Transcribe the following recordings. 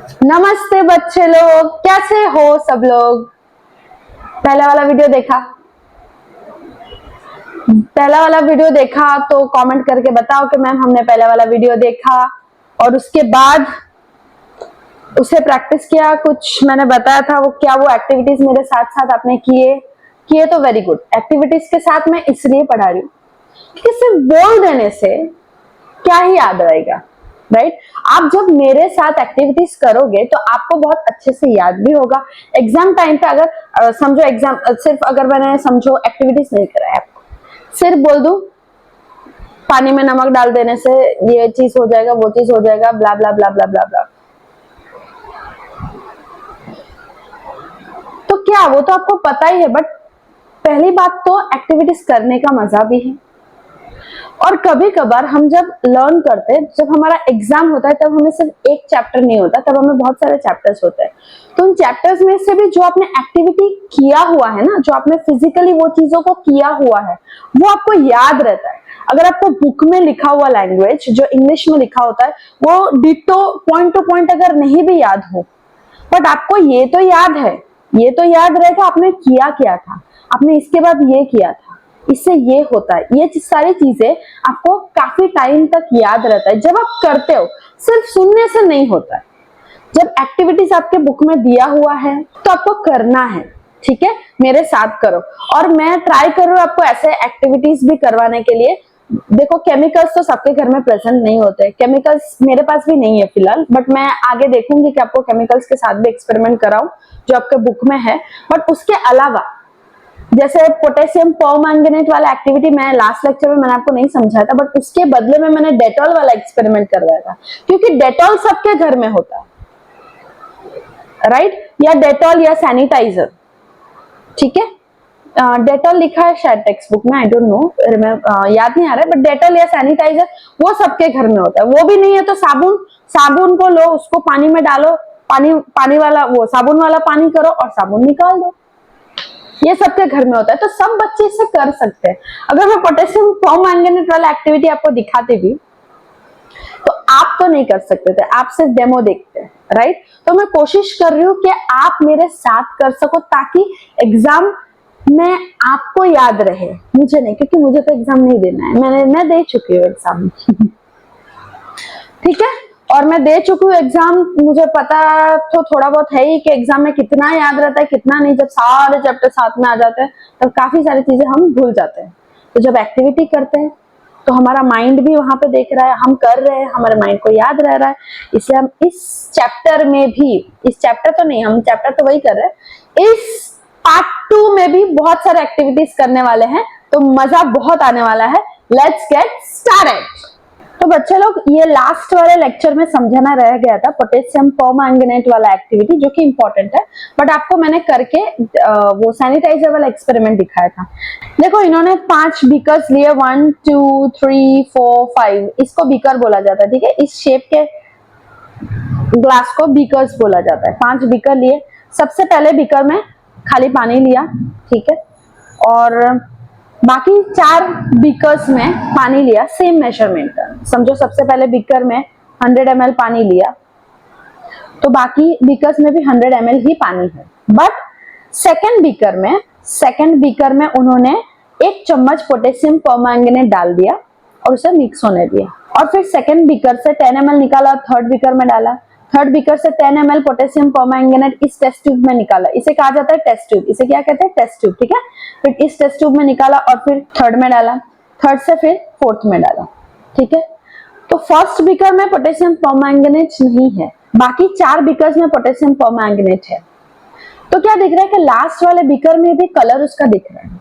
नमस्ते बच्चे लोग, कैसे हो सब लोग। पहला वाला वीडियो देखा? पहला वाला वीडियो देखा तो कमेंट करके बताओ कि मैम हमने पहला वाला वीडियो देखा और उसके बाद उसे प्रैक्टिस किया। कुछ मैंने बताया था वो क्या, वो एक्टिविटीज मेरे साथ साथ आपने किए तो वेरी गुड। एक्टिविटीज के साथ मैं इसलिए पढ़ा रही हूँ कि सिर्फ बोल देने से क्या ही याद रहेगा, राइट। आप जब मेरे साथ एक्टिविटीज करोगे तो आपको बहुत अच्छे से याद भी होगा। एग्जाम टाइम पे अगर समझो एग्जाम सिर्फ अगर मैंने समझो एक्टिविटीज नहीं कराया, आपको सिर्फ बोल दूं पानी में नमक डाल देने से ये चीज हो जाएगा, वो चीज हो जाएगा, ब्ला ब्ला ब्ला ब्ला ब्ला ब्ला, तो क्या वो तो आपको पता ही है। बट पहली बात तो एक्टिविटीज करने का मजा भी है। और कभी कभार हम जब लर्न करते हैं, जब हमारा एग्जाम होता है तब हमें सिर्फ एक चैप्टर नहीं होता, तब हमें बहुत सारे चैप्टर्स होते हैं। तो उन चैप्टर्स में से भी जो आपने एक्टिविटी किया हुआ है ना, जो आपने फिजिकली वो चीजों को किया हुआ है, वो आपको याद रहता है। अगर आपको बुक में लिखा हुआ लैंग्वेज जो इंग्लिश में लिखा होता है वो डिटो पॉइंट टू पॉइंट अगर नहीं भी याद हो, बट आपको ये तो याद है, ये तो याद रहेगा आपने किया क्या था, आपने इसके बाद ये किया था, इससे ये होता है। ये सारी चीजें आपको काफी टाइम तक याद रहता है जब आप करते हो, सिर्फ सुनने से नहीं होता है। जब एक्टिविटीज आपके बुक में दिया हुआ है तो आपको करना है, ठीक है, मेरे साथ करो। और मैं ट्राई करूँ आपको ऐसे एक्टिविटीज भी करवाने के लिए। देखो केमिकल्स तो सबके घर में प्रेजेंट नहीं होते, केमिकल्स मेरे पास भी नहीं है फिलहाल, बट मैं आगे देखूंगी कि आपको केमिकल्स के साथ भी एक्सपेरिमेंट कराऊं जो आपके बुक में है। बट उसके अलावा जैसे पोटेशियम परमैंगनेट वाला एक्टिविटी मैं लास्ट लेक्चर में मैंने आपको नहीं समझाया था, बट उसके बदले में मैंने डेटॉल वाला एक्सपेरिमेंट करवाया था, क्योंकि डेटॉल सबके घर में होता है, राइट। या डेटॉल या सैनिटाइजर, ठीक है, डेटॉल लिखा है शायद टेक्स्ट बुक में, आई डोंट नो, याद नहीं आ रहा है, बट डेटॉल या सैनिटाइजर वो सबके घर में होता है। वो भी नहीं है तो साबुन को लो, उसको पानी में डालो, पानी वाला वो साबुन वाला पानी करो और साबुन निकाल दो, ये सबके घर में होता है। तो सब बच्चे इसे कर सकते हैं। अगर मैं पोटेशियम परमैंगनेट वाला एक्टिविटी आपको दिखाती भी तो आप तो नहीं कर सकते थे, आप सिर्फ डेमो देखते हैं, राइट। तो मैं कोशिश कर रही हूँ कि आप मेरे साथ कर सको ताकि एग्जाम में आपको याद रहे, मुझे नहीं, क्योंकि मुझे तो एग्जाम नहीं देना है, मैं दे चुकी हूँ एग्जाम ठीक है, और मैं दे चुकी हूँ एग्जाम। मुझे पता तो थोड़ा बहुत है ही कि एग्जाम में कितना याद रहता है कितना नहीं। जब सारे चैप्टर साथ में आ जाते हैं तब काफी सारी चीजें हम भूल जाते हैं। तो जब एक्टिविटी करते हैं तो हमारा माइंड भी वहां पे देख रहा है, हम कर रहे हैं, हमारे माइंड को याद रह रहा है। इसलिए हम इस चैप्टर में भी, इस चैप्टर तो नहीं, हम चैप्टर तो वही कर रहे हैं, इस पार्ट 2 में भी बहुत सारे एक्टिविटीज करने वाले हैं, तो मजा बहुत आने वाला है। Let's get started. तो बच्चे लोग ये लास्ट वाले लेक्चर में समझाना रह गया था पोटेशियम परमैंगनेट वाला एक्टिविटी, जो कि इंपॉर्टेंट है, बट आपको मैंने करके वो सैनिटाइजर वाला एक्सपेरिमेंट दिखाया था। देखो इन्होंने 5 बीकर्स लिए, 1 2 3 4 5, इसको बीकर बोला जाता है, ठीक है, इस शेप के ग्लास को बीकर्स बोला जाता है। 5 बीकर लिए। सबसे पहले बीकर में खाली पानी लिया, ठीक है, और बाकी 4 बीकर्स में पानी लिया सेम मेजरमेंट का। समझो सबसे पहले बीकर में 100 ml पानी लिया, तो बाकी बीकर्स में भी 100 ml ही पानी है। बट सेकंड बीकर में उन्होंने 1 चम्मच पोटेशियम परमैंगनेट डाल दिया और उसे मिक्स होने दिया, और फिर सेकंड बीकर से 10 ml निकाला, थर्ड बीकर में डाला, थर्ड बीकर से 10 ml पोटेशियम परमैंगनेट इस टेस्ट ट्यूब में निकाला, इसे कहा जाता है टेस्ट ट्यूब, इसे क्या कहते हैं, टेस्ट ट्यूब, ठीक है। फिर इस टेस्ट ट्यूब में निकाला और फिर थर्ड में डाला, थर्ड से फिर फोर्थ में डाला, ठीक है। तो फर्स्ट बीकर में पोटेशियम परमैंगनेट नहीं है, बाकी 4 बीकर्स में पोटेशियम परमैंगनेट है। तो क्या दिख रहा है कि लास्ट वाले बीकर में भी कलर उसका दिख रहा है,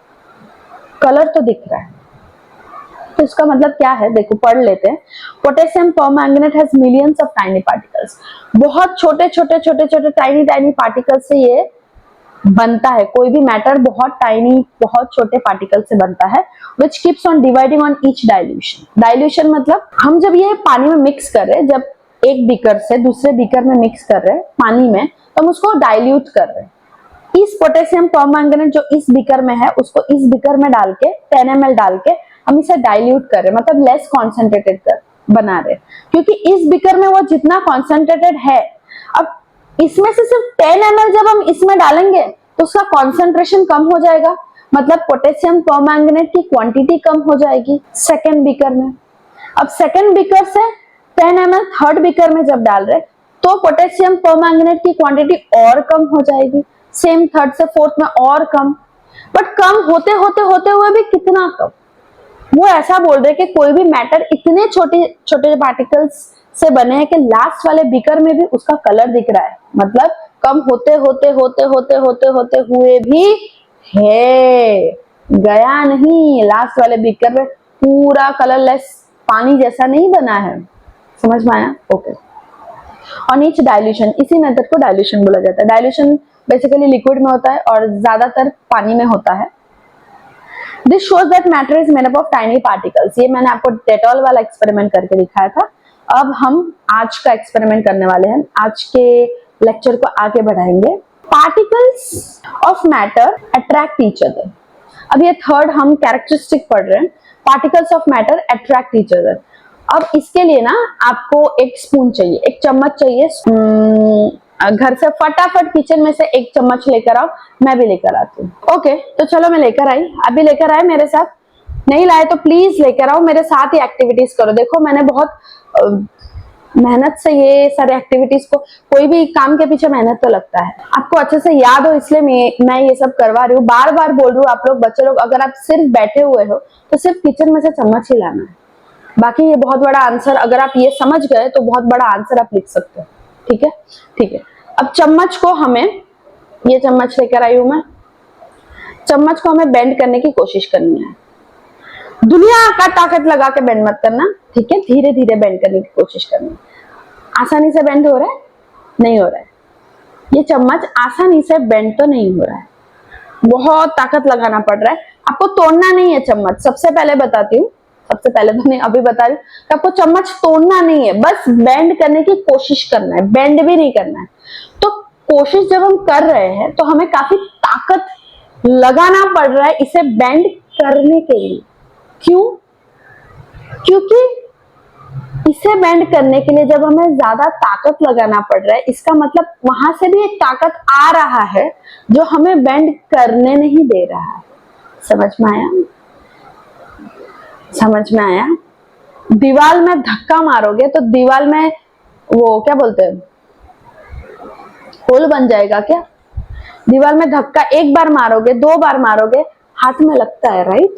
कलर तो दिख रहा है। तो इसका मतलब क्या है, देखो पढ़ लेते हैं। Potassium permanganate has millions of tiny particles, बहुत छोटे छोटे छोटे छोटे टाइनी पार्टिकल्स से ये बनता है। कोई भी मैटर बहुत टाइनी, बहुत छोटे पार्टिकल से बनता है, which keeps on dividing on each dilution. Dilution मतलब हम जब ये पानी में मिक्स कर रहे हैं, जब एक बीकर से दूसरे बीकर में मिक्स कर रहे हैं पानी में, तो हम उसको डाइल्यूट कर रहे हैं। इस पोटेशियम परमैंगनेट जो इस बीकर में है उसको इस बीकर में डाल के 10 ml डाल के हम इसे डाइल्यूट कर रहे हैं, मतलब लेस कॉन्सेंट्रेटेड कर बना रहे हैं, क्योंकि इस बीकर में वो जितना कॉन्सेंट्रेटेड है अब इसमें से सिर्फ 10 ml जब हम इसमें डालेंगे तो उसका कॉन्सेंट्रेशन कम हो जाएगा, मतलब पोटेशियम परमैंगनेट की क्वांटिटी कम हो जाएगी सेकेंड बीकर में। अब सेकेंड बीकर से 10 ml थर्ड बीकर में जब डाल रहे तो पोटेशियम परमैंगनेट की क्वांटिटी और कम हो जाएगी, सेम थर्ड से फोर्थ में और कम। बट कम होते होते होते हुए भी कितना कम, वो ऐसा बोल रहे कि कोई भी मैटर इतने छोटे छोटे पार्टिकल्स से बने हैं कि लास्ट वाले बीकर में भी उसका कलर दिख रहा है, मतलब कम होते होते होते होते होते होते हुए भी है, गया नहीं, लास्ट वाले बीकर में पूरा कलरलेस पानी जैसा नहीं बना है। समझ में आया? ओके। और नीचे डाइल्यूशन, इसी मेथड को डाइल्यूशन बोला जाता है। डाइल्यूशन बेसिकली लिक्विड में होता है और ज्यादातर पानी में होता है। This shows that matter is made up of tiny particles. ये मैंने आपको डेटॉल वाला एक्सपेरिमेंट करके दिखाया था। अब हम आज का एक्सपेरिमेंट करने वाले हैं, आज के लेक्चर को आगे बढ़ाएंगे। Particles of matter attract each other. अब ये थर्ड हम कैरेक्टरिस्टिक पढ़ रहे हैं, particles of matter attract each other. अब इसके लिए ना आपको एक स्पून चाहिए, एक चम्मच चाहिए। घर से फटाफट किचन में से एक चम्मच लेकर आओ, मैं भी लेकर आती हूँ। ओके, तो चलो मैं लेकर आई, अभी लेकर आए मेरे साथ, नहीं लाए तो प्लीज लेकर आओ, मेरे साथ ही एक्टिविटीज करो। देखो मैंने बहुत मेहनत से ये सारे एक्टिविटीज को, कोई भी काम के पीछे मेहनत तो लगता है, आपको अच्छे से याद हो इसलिए मैं ये सब करवा रही हूँ। बार बार बोल रही हूँ, आप लोग बच्चे लोग अगर आप सिर्फ बैठे हुए हो तो सिर्फ किचन में से चम्मच ही लाना है। बाकी ये बहुत बड़ा आंसर, अगर आप ये समझ गए तो बहुत बड़ा आंसर आप लिख सकते हो। ठीक है, ठीक है। अब चम्मच को हमें, ये चम्मच लेकर आई हूं मैं, चम्मच को हमें बेंड करने की कोशिश करनी है। दुनिया का ताकत लगा के बेंड मत करना, ठीक है, धीरे धीरे बेंड करने की कोशिश करनी है। आसानी से बेंड हो रहा है? नहीं हो रहा है। ये चम्मच आसानी से बेंड तो नहीं हो रहा है, बहुत ताकत लगाना पड़ रहा है। आपको तोड़ना नहीं है चम्मच, सबसे पहले बताती हूँ, सबसे पहले तो नहीं, अभी बता रही हूँ, आपको चम्मच तोड़ना नहीं है, बस बेंड करने की कोशिश करना है, बेंड भी नहीं करना है। तो कोशिश जब हम कर रहे हैं तो हमें काफी ताकत लगाना पड़ रहा है इसे बेंड करने के लिए। क्यों? क्योंकि इसे बेंड करने के लिए जब हमें ज्यादा ताकत लगाना पड़ रहा है, इसका मतलब वहां से भी एक ताकत आ रहा है जो हमें बेंड करने नहीं दे रहा है। समझ में आया? समझ में आया? दीवार में धक्का मारोगे तो दीवार में वो क्या बोलते हैं, होल बन जाएगा क्या? दीवार में धक्का एक बार मारोगे, दो बार मारोगे, हाथ में लगता है, राइट?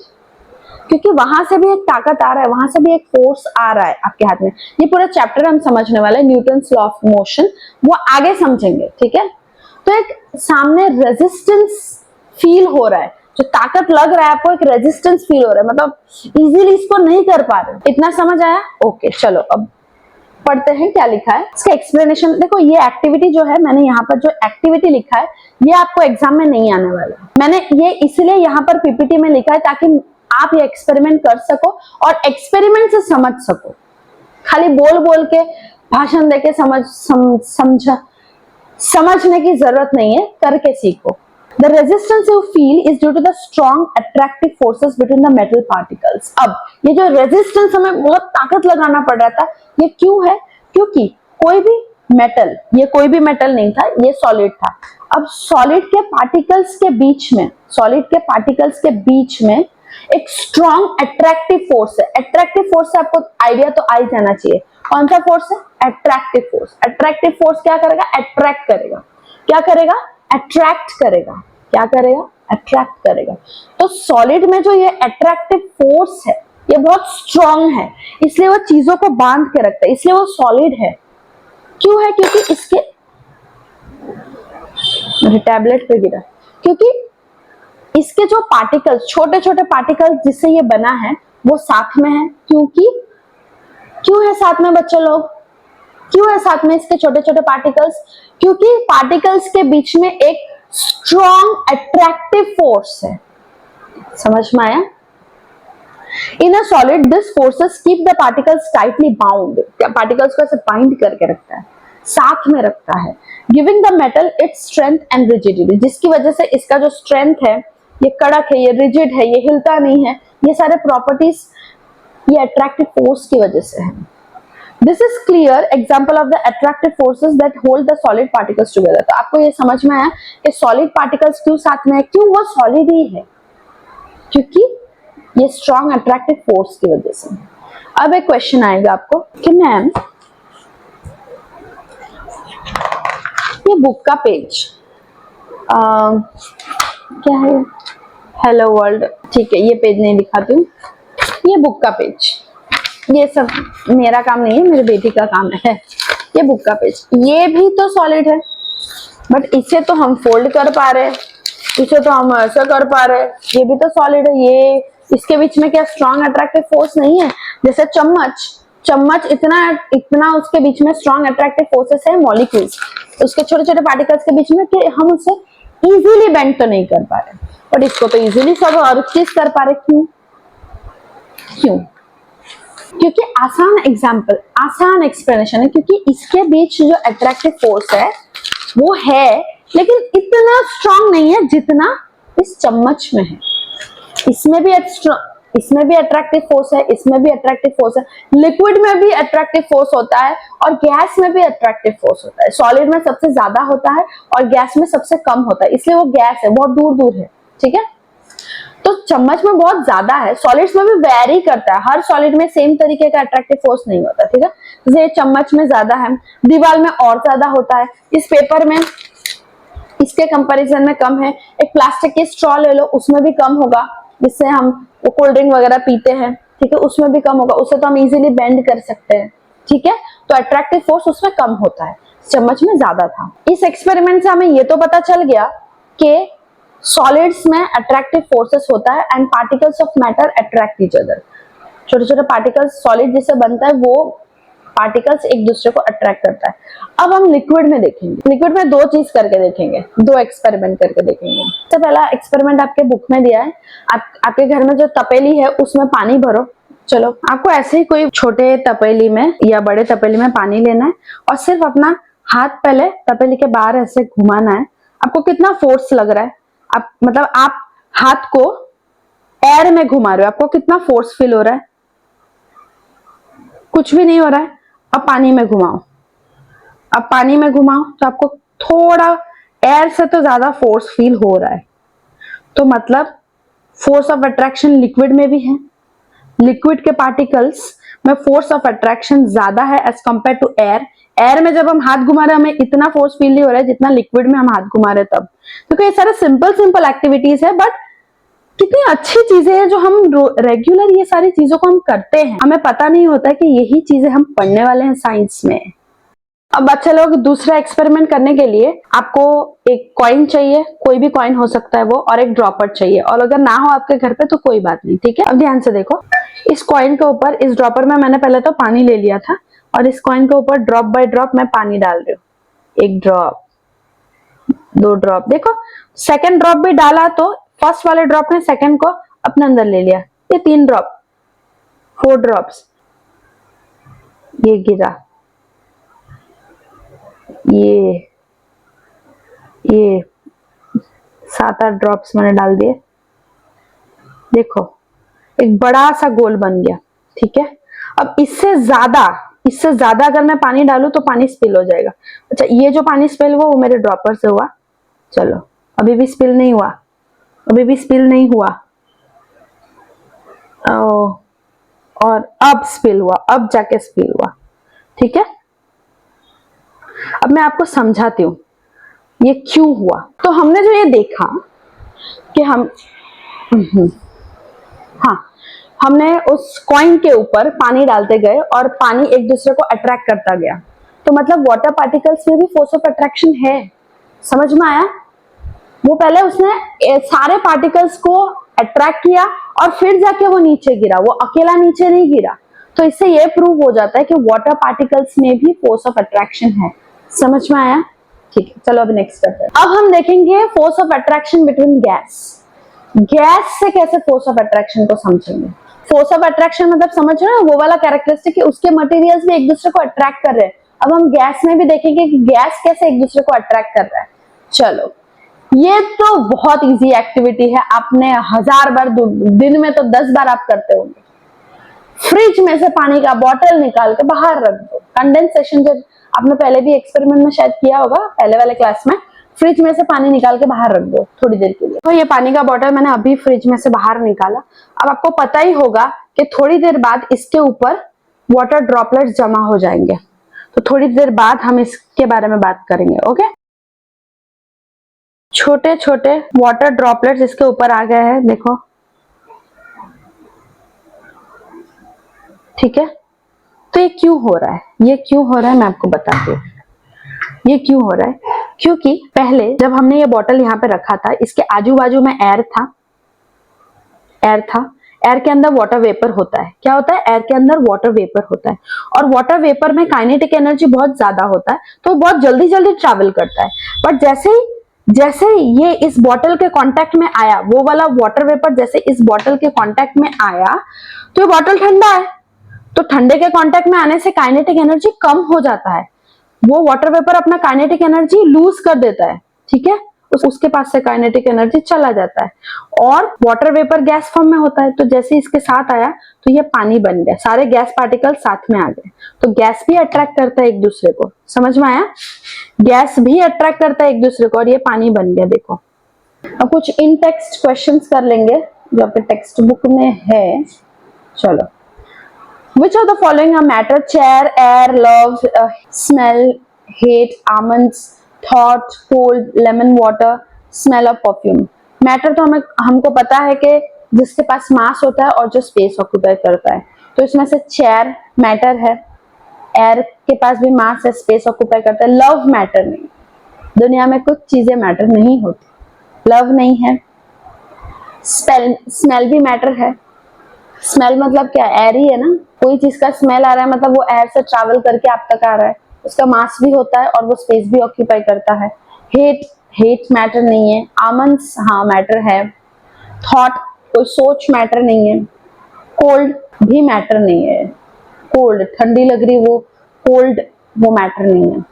क्योंकि वहां से भी एक ताकत आ रहा है, वहां से भी एक फोर्स आ रहा है आपके हाथ में। ये पूरा चैप्टर हम समझने वाले हैं, न्यूटन्स लॉ ऑफ मोशन, वो आगे समझेंगे, ठीक है? तो एक सामने रेजिस्टेंस फील हो रहा है, जो ताकत लग रहा है आपको, एक रेजिस्टेंस फील हो रहा है, मतलब इजीली इसको नहीं कर पा रहे। इतना समझ आया? ओके, चलो अब पढ़ते हैं क्या लिखा है, इसका एक्सप्लेनेशन। देखो ये एक्टिविटी जो है, मैंने यहाँ पर जो एक्टिविटी लिखा है ये आपको एग्जाम में नहीं आने वाला है। मैंने ये इसलिए यहाँ पर पीपीटी में लिखा है ताकि आप ये एक्सपेरिमेंट कर सको और एक्सपेरिमेंट से समझ सको। खाली बोल बोल के, भाषण देके समझने की जरूरत नहीं है, करके सीखो। The resistance you feel is due to the strong attractive forces between the metal particles. अब ये जो resistance हमें बहुत ताकत लगाना पड़ रहा था, ये क्यों है? क्योंकि कोई भी मेटल, ये कोई भी मेटल नहीं था, ये सॉलिड था। अब सॉलिड के पार्टिकल्स के बीच में, सॉलिड के पार्टिकल्स के बीच में एक स्ट्रॉन्ग अट्रैक्टिव फोर्स है। अट्रैक्टिव फोर्स से आपको आइडिया तो आ ही जाना चाहिए, कौन सा फोर्स है? Attractive force. अट्रैक्टिव फोर्स क्या करेगा? अट्रैक्ट करेगा। क्या करेगा? अट्रैक्ट करेगा। क्या करेगा? अट्रैक्ट करेगा। तो सॉलिड में जो ये अट्रैक्टिव फोर्स है, ये बहुत स्ट्रॉन्ग है, इसलिए वो चीजों को बांध के रखता है, इसलिए वो सॉलिड है। क्यों है? क्योंकि इसके, मेरे टैबलेट पे गिरा, क्योंकि इसके जो पार्टिकल्स, छोटे छोटे पार्टिकल्स जिससे ये बना है, वो साथ में है। क्योंकि क्यों है साथ में बच्चे लोग? क्यों है साथ में इसके छोटे छोटे पार्टिकल्स? क्योंकि पार्टिकल्स के बीच में एक स्ट्रॉन्ग अट्रैक्टिव फोर्स है। समझ में आया? In a solid this forces keep the particles tightly bound. Particles को ऐसे बाइंड करके रखता है, साथ में रखता है, giving the metal its strength and rigidity, जिसकी वजह से इसका जो स्ट्रेंथ है, ये कड़क है, ये रिजिड है, ये हिलता नहीं है, ये सारे प्रॉपर्टीज ये अट्रैक्टिव फोर्स की वजह से है। This is clear example of the attractive forces that hold the solid particles together. तो आपको ये समझ में आया कि सॉलिड पार्टिकल्स क्यों साथ में है, क्यों वो सॉलिड ही है, क्योंकि ये स्ट्रॉन्ग अट्रैक्टिव फोर्स की वजह से। अब एक क्वेश्चन आएगा आपको कि मैम ये बुक का पेज क्या है, हेलो वर्ल्ड, ठीक है ये पेज नहीं दिखाती हूँ, ये बुक का पेज, ये सब मेरा काम नहीं है, मेरी बेटी का काम है। ये बुक का पेज, ये भी तो सॉलिड है, बट इसे तो हम फोल्ड कर पा रहे, इसे तो हम ऐसा कर पा रहे, ये भी तो सॉलिड है। ये इसके बीच में क्या स्ट्रॉन्ग अट्रैक्टिव फोर्स नहीं है? जैसे चम्मच इतना उसके बीच में स्ट्रॉन्ग अट्रैक्टिव फोर्सेस है, मॉलिक्यूल्स उसके छोटे छोटे पार्टिकल्स के बीच में, कि हम उसे इजीली बेंड तो नहीं कर पा रहे, बट इसको तो इजीली सब और चीज कर पा रहे। क्यों? क्योंकि आसान एग्जाम्पल, आसान एक्सप्लेनेशन है, क्योंकि इसके बीच जो अट्रैक्टिव फोर्स है वो है, लेकिन इतना स्ट्रॉन्ग नहीं है जितना इस चम्मच में है। इसमें भी अट्रैक्टिव फोर्स है, इसमें भी अट्रैक्टिव फोर्स है, लिक्विड में भी अट्रैक्टिव फोर्स होता है और गैस में भी अट्रैक्टिव फोर्स होता है। सॉलिड में सबसे ज्यादा होता है और गैस में सबसे कम होता है, इसलिए वो गैस है, बहुत दूर दूर है, ठीक है। तो चम्मच में बहुत ज्यादा है, सॉलिड्स में भी वेरी करता है, हर सॉलिड में सेम तरीके का अट्रैक्टिव फोर्स नहीं होता, ठीक है। जैसे चम्मच में ज्यादा है, दीवार में और ज्यादा होता है, इस पेपर में इसके कंपैरिजन में कम है। एक प्लास्टिक की स्ट्रॉ ले लो, उसमें भी कम होगा, जिससे हम कोल्ड ड्रिंक वगैरह पीते हैं, ठीक है, उसमें भी कम होगा, उसे तो हम इजीली बेंड कर सकते हैं, ठीक है। तो अट्रैक्टिव फोर्स उसमें कम होता है, चम्मच में ज्यादा था। इस एक्सपेरिमेंट से हमें ये तो पता चल गया कि सॉलिड्स में अट्रैक्टिव फोर्सेस होता है and particles of matter attract each other. छोटे छोटे पार्टिकल्स, सॉलिड जिससे बनता है वो पार्टिकल्स एक दूसरे को अट्रैक्ट करता है। अब हम लिक्विड में देखेंगे, लिक्विड में दो चीज करके देखेंगे, दो एक्सपेरिमेंट करके देखेंगे। सबसे पहला एक्सपेरिमेंट आपके बुक में दिया है, आपके घर में जो तपेली है उसमें पानी भरो। चलो, आपको ऐसे ही कोई छोटे तपेली में या बड़े तपेली में पानी लेना है और सिर्फ अपना हाथ पहले तपेली के बाहर ऐसे घुमाना है। आपको कितना फोर्स लग रहा है? आप हाथ को एयर में घुमा रहे हो, आपको कितना फोर्स फील हो रहा है? कुछ भी नहीं हो रहा है। अब पानी में घुमाओ, अब पानी में घुमाओ तो आपको थोड़ा एयर से तो ज्यादा फोर्स फील हो रहा है। तो मतलब फोर्स ऑफ अट्रैक्शन लिक्विड में भी है, लिक्विड के पार्टिकल्स में फोर्स ऑफ अट्रैक्शन ज्यादा है as compare to air. Air में जब हम हाथ घुमा रहे हैं हमें इतना फोर्स फील नहीं हो रहा है जितना लिक्विड में हम हाथ घुमा रहे तब। तो ये सारे सिंपल एक्टिविटीज है, बट कितनी अच्छी चीजें हैं जो हम रेगुलर ये सारी चीजों को हम करते हैं, हमें पता नहीं होता कि यही चीजें हम पढ़ने वाले हैं साइंस में। अब बच्चे लोग दूसरा एक्सपेरिमेंट करने के लिए आपको एक कॉइन चाहिए, कोई भी कॉइन हो सकता है वो, और एक ड्रॉपर चाहिए, और अगर ना हो आपके घर पे तो कोई बात नहीं, ठीक है। अब ध्यान से देखो, इस कॉइन के ऊपर, इस ड्रॉपर में मैंने पहले तो पानी ले लिया था और इस कॉइन के ऊपर ड्रॉप बाय ड्रॉप मैं पानी डाल रही हूँ। एक ड्रॉप, दो ड्रॉप, देखो सेकेंड ड्रॉप भी डाला तो फर्स्ट वाले ड्रॉप ने सेकेंड को अपने अंदर ले लिया। ये 3 ड्रॉप, 4 ड्रॉप्स, ये गिरा, ये 7-8 ड्रॉप्स मैंने डाल दिए। देखो एक बड़ा सा गोल बन गया, ठीक है। अब इससे ज्यादा अगर मैं पानी डालूं तो पानी स्पिल हो जाएगा। अच्छा, ये जो पानी स्पिल हुआ वो मेरे ड्रॉपर से हुआ। चलो, अभी भी स्पिल नहीं हुआ, अभी भी स्पिल नहीं हुआ, और अब स्पिल हुआ, अब जाके स्पिल हुआ, ठीक है। अब मैं आपको समझाती हूँ ये क्यों हुआ। तो हमने जो ये देखा कि हमने उस कॉइन के ऊपर पानी डालते गए और पानी एक दूसरे को अट्रैक्ट करता गया, तो मतलब वाटर पार्टिकल्स में भी फोर्स ऑफ अट्रैक्शन है। समझ में आया? वो पहले उसने सारे पार्टिकल्स को अट्रैक्ट किया और फिर जाके वो नीचे गिरा, वो अकेला नीचे नहीं गिरा। तो इससे ये प्रूव हो जाता है कि वाटर पार्टिकल्स में भी फोर्स ऑफ अट्रैक्शन है। समझ में आया? ठीक है, चलो अब नेक्स्ट करते हैं। अब हम देखेंगे force of attraction between gas. Gas से कैसे फोर्स ऑफ अट्रैक्शन को समझेंगे। फोर्स ऑफ अट्रैक्शन मतलब समझ रहे हो, वो वाला कैरेक्टरिस्टिक, उसके मटेरियल्स भी एक दूसरे को अट्रैक्ट कर रहे हैं। अब हम गैस में भी देखेंगे कि गैस कैसे एक दूसरे को अट्रैक्ट कर रहा है। चलो, ये तो बहुत इजी एक्टिविटी है, आपने 1000 बार, दिन में तो 10 बार आप करते होंगे। फ्रिज में से पानी का बॉटल निकाल के बाहर रख दो। कंडेंसेशन जब आपने पहले भी एक्सपेरिमेंट में शायद किया होगा, पहले वाले क्लास में, फ्रिज में से पानी निकाल के बाहर रख दो थोड़ी देर के लिए। तो ये पानी का बॉटल मैंने अभी फ्रिज में से बाहर निकाला। अब आपको पता ही होगा कि थोड़ी देर बाद इसके ऊपर वाटर ड्रॉपलेट्स जमा हो जाएंगे, तो थोड़ी देर बाद हम इसके बारे में बात करेंगे। ओके, छोटे छोटे वाटर ड्रॉपलेट्स इसके ऊपर आ गए हैं, देखो, ठीक है। तो ये क्यों हो रहा है, ये क्यों हो रहा है मैं आपको बताती हूँ। ये क्यों हो रहा है, क्योंकि पहले जब हमने ये बॉटल यहाँ पे रखा था, इसके आजू बाजू में एयर था, एयर के अंदर वाटर वेपर होता है। क्या होता है, एयर के अंदर वाटर वेपर होता है, और वाटर वेपर में काइनेटिक एनर्जी बहुत ज्यादा होता है, तो बहुत जल्दी जल्दी ट्रैवल करता है। बट जैसे ये इस बॉटल के कांटेक्ट में आया, वो वाला वाटर वेपर जैसे इस बॉटल के कांटेक्ट में आया, तो ये बॉटल ठंडा है, तो ठंडे के कांटेक्ट में आने से काइनेटिक एनर्जी कम हो जाता है। वो वाटर वेपर अपना काइनेटिक एनर्जी लूज कर देता है, ठीक है, उसके पास से काइनेटिक एनर्जी चला जाता है। और वाटर वेपर गैस फॉर्म में होता है, तो जैसे इसके साथ आया तो ये पानी बन गया, सारे गैस पार्टिकल साथ में आ गए। तो गैस भी अट्रैक्ट करता है एक दूसरे को, समझ में आया, गैस भी अट्रैक्ट करता है एक दूसरे को, और ये पानी बन गया। देखो, अब कुछ इन टेक्स्ट क्वेश्चंस कर लेंगे जो आपके टेक्स्ट बुक में है। चलो, which of the following are matter? Chair, air, love, smell, hate, almonds, thought, cold, lemon water, smell of perfume. Matter तो हमको पता है कि जिसके पास मास होता है और जो स्पेस ऑक्यूपाई करता है, तो इसमें से चेयर मैटर है, एयर के पास भी मास है, स्पेस ऑक्यूपाई करता है। लव मैटर नहीं, दुनिया में कुछ चीजें मैटर नहीं होती, लव नहीं है। स्मेल भी मैटर है, स्मेल मतलब क्या, एयर ही है ना, कोई चीज का स्मेल आ रहा है मतलब वो एयर से ट्रैवल करके आप तक आ रहा है, उसका मास भी होता है और वो स्पेस भी ऑक्यूपाई करता है। हेट मैटर नहीं है। आमंड्स हाँ मैटर है। थॉट कोई सोच मैटर नहीं है। कोल्ड भी मैटर नहीं है, कोल्ड ठंडी लग रही वो कोल्ड, वो मैटर नहीं है।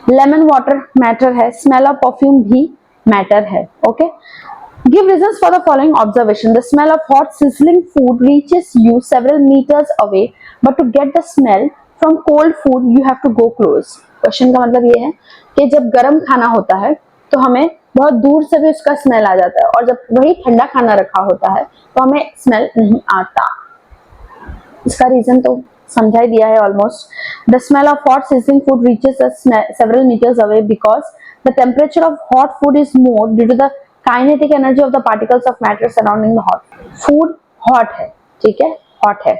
लेमन वाटर मैटर है। स्मेल ऑफ परफ्यूम भी मैटर है। Okay, give reasons for the following observation. The smell of hot sizzling food reaches you several meters away, but to get the smell from cold food you have to go close. Question का मतलब ये है कि जब गर्म खाना होता है तो हमें बहुत दूर से भी उसका स्मेल आ जाता है, और जब वही ठंडा खाना रखा होता है तो हमें स्मेल नहीं आता। इसका रीजन तो समझा ही दिया है almost. The smell of hot sizzling food reaches us several meters away because the temperature of hot food is more due to the kinetic energy of the particles of matter surrounding the hot food. Hot है, ठीक है, hot है,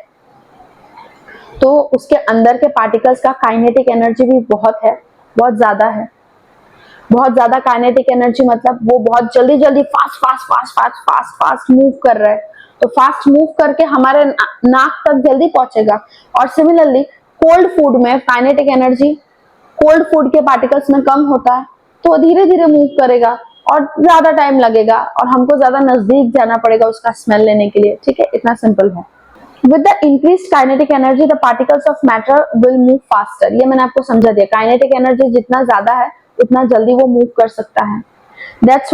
तो उसके अंदर के particles का kinetic energy भी बहुत है, बहुत ज्यादा है। बहुत ज्यादा काइनेटिक एनर्जी मतलब वो बहुत जल्दी जल्दी फास्ट मूव कर रहा है, तो फास्ट मूव करके हमारे नाक तक जल्दी पहुंचेगा। और सिमिलरली कोल्ड फूड में काइनेटिक एनर्जी कोल्ड फूड के पार्टिकल्स में कम होता है, तो धीरे धीरे मूव करेगा और ज्यादा टाइम लगेगा और हमको ज्यादा नजदीक जाना पड़ेगा उसका स्मेल लेने के लिए, ठीक है, इतना सिंपल है। With the increased kinetic energy, the particles of matter will move faster. ये मैंने आपको समझा दिया, काइनेटिक एनर्जी जितना ज्यादा है उतना जल्दी वो मूव कर सकता है। That's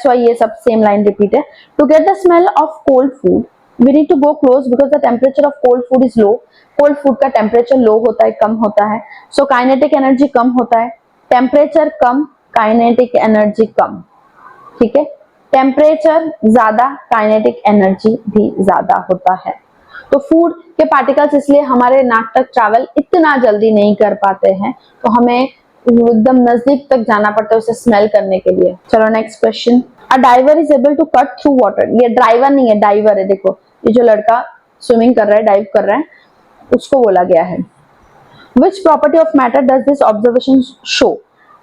why ये सब सेम लाइन रिपीट है। To get the smell of cold food, we need to go close because the temperature of cold food is low. Cold food का टेम्परेचर लो होता है, कम होता है, so काइनेटिक एनर्जी कम होता है। टेम्परेचर कम, kinetic energy कम, ठीक है, टेम्परेचर ज्यादा, काइनेटिक एनर्जी भी ज्यादा होता है। तो फूड के पार्टिकल्स इसलिए हमारे नाक तक ट्रैवल इतना जल्दी नहीं कर पाते हैं, तो हमें एकदम नजदीक तक जाना पड़ता है उसे स्मेल करने के लिए। चलो next question. A diver is able to cut through water. ये ड्राइवर नहीं है, डाइवर है। देखो ये जो लड़का स्विमिंग कर रहा है, डाइव कर रहा है, उसको बोला गया है। Which property of matter does this observation show?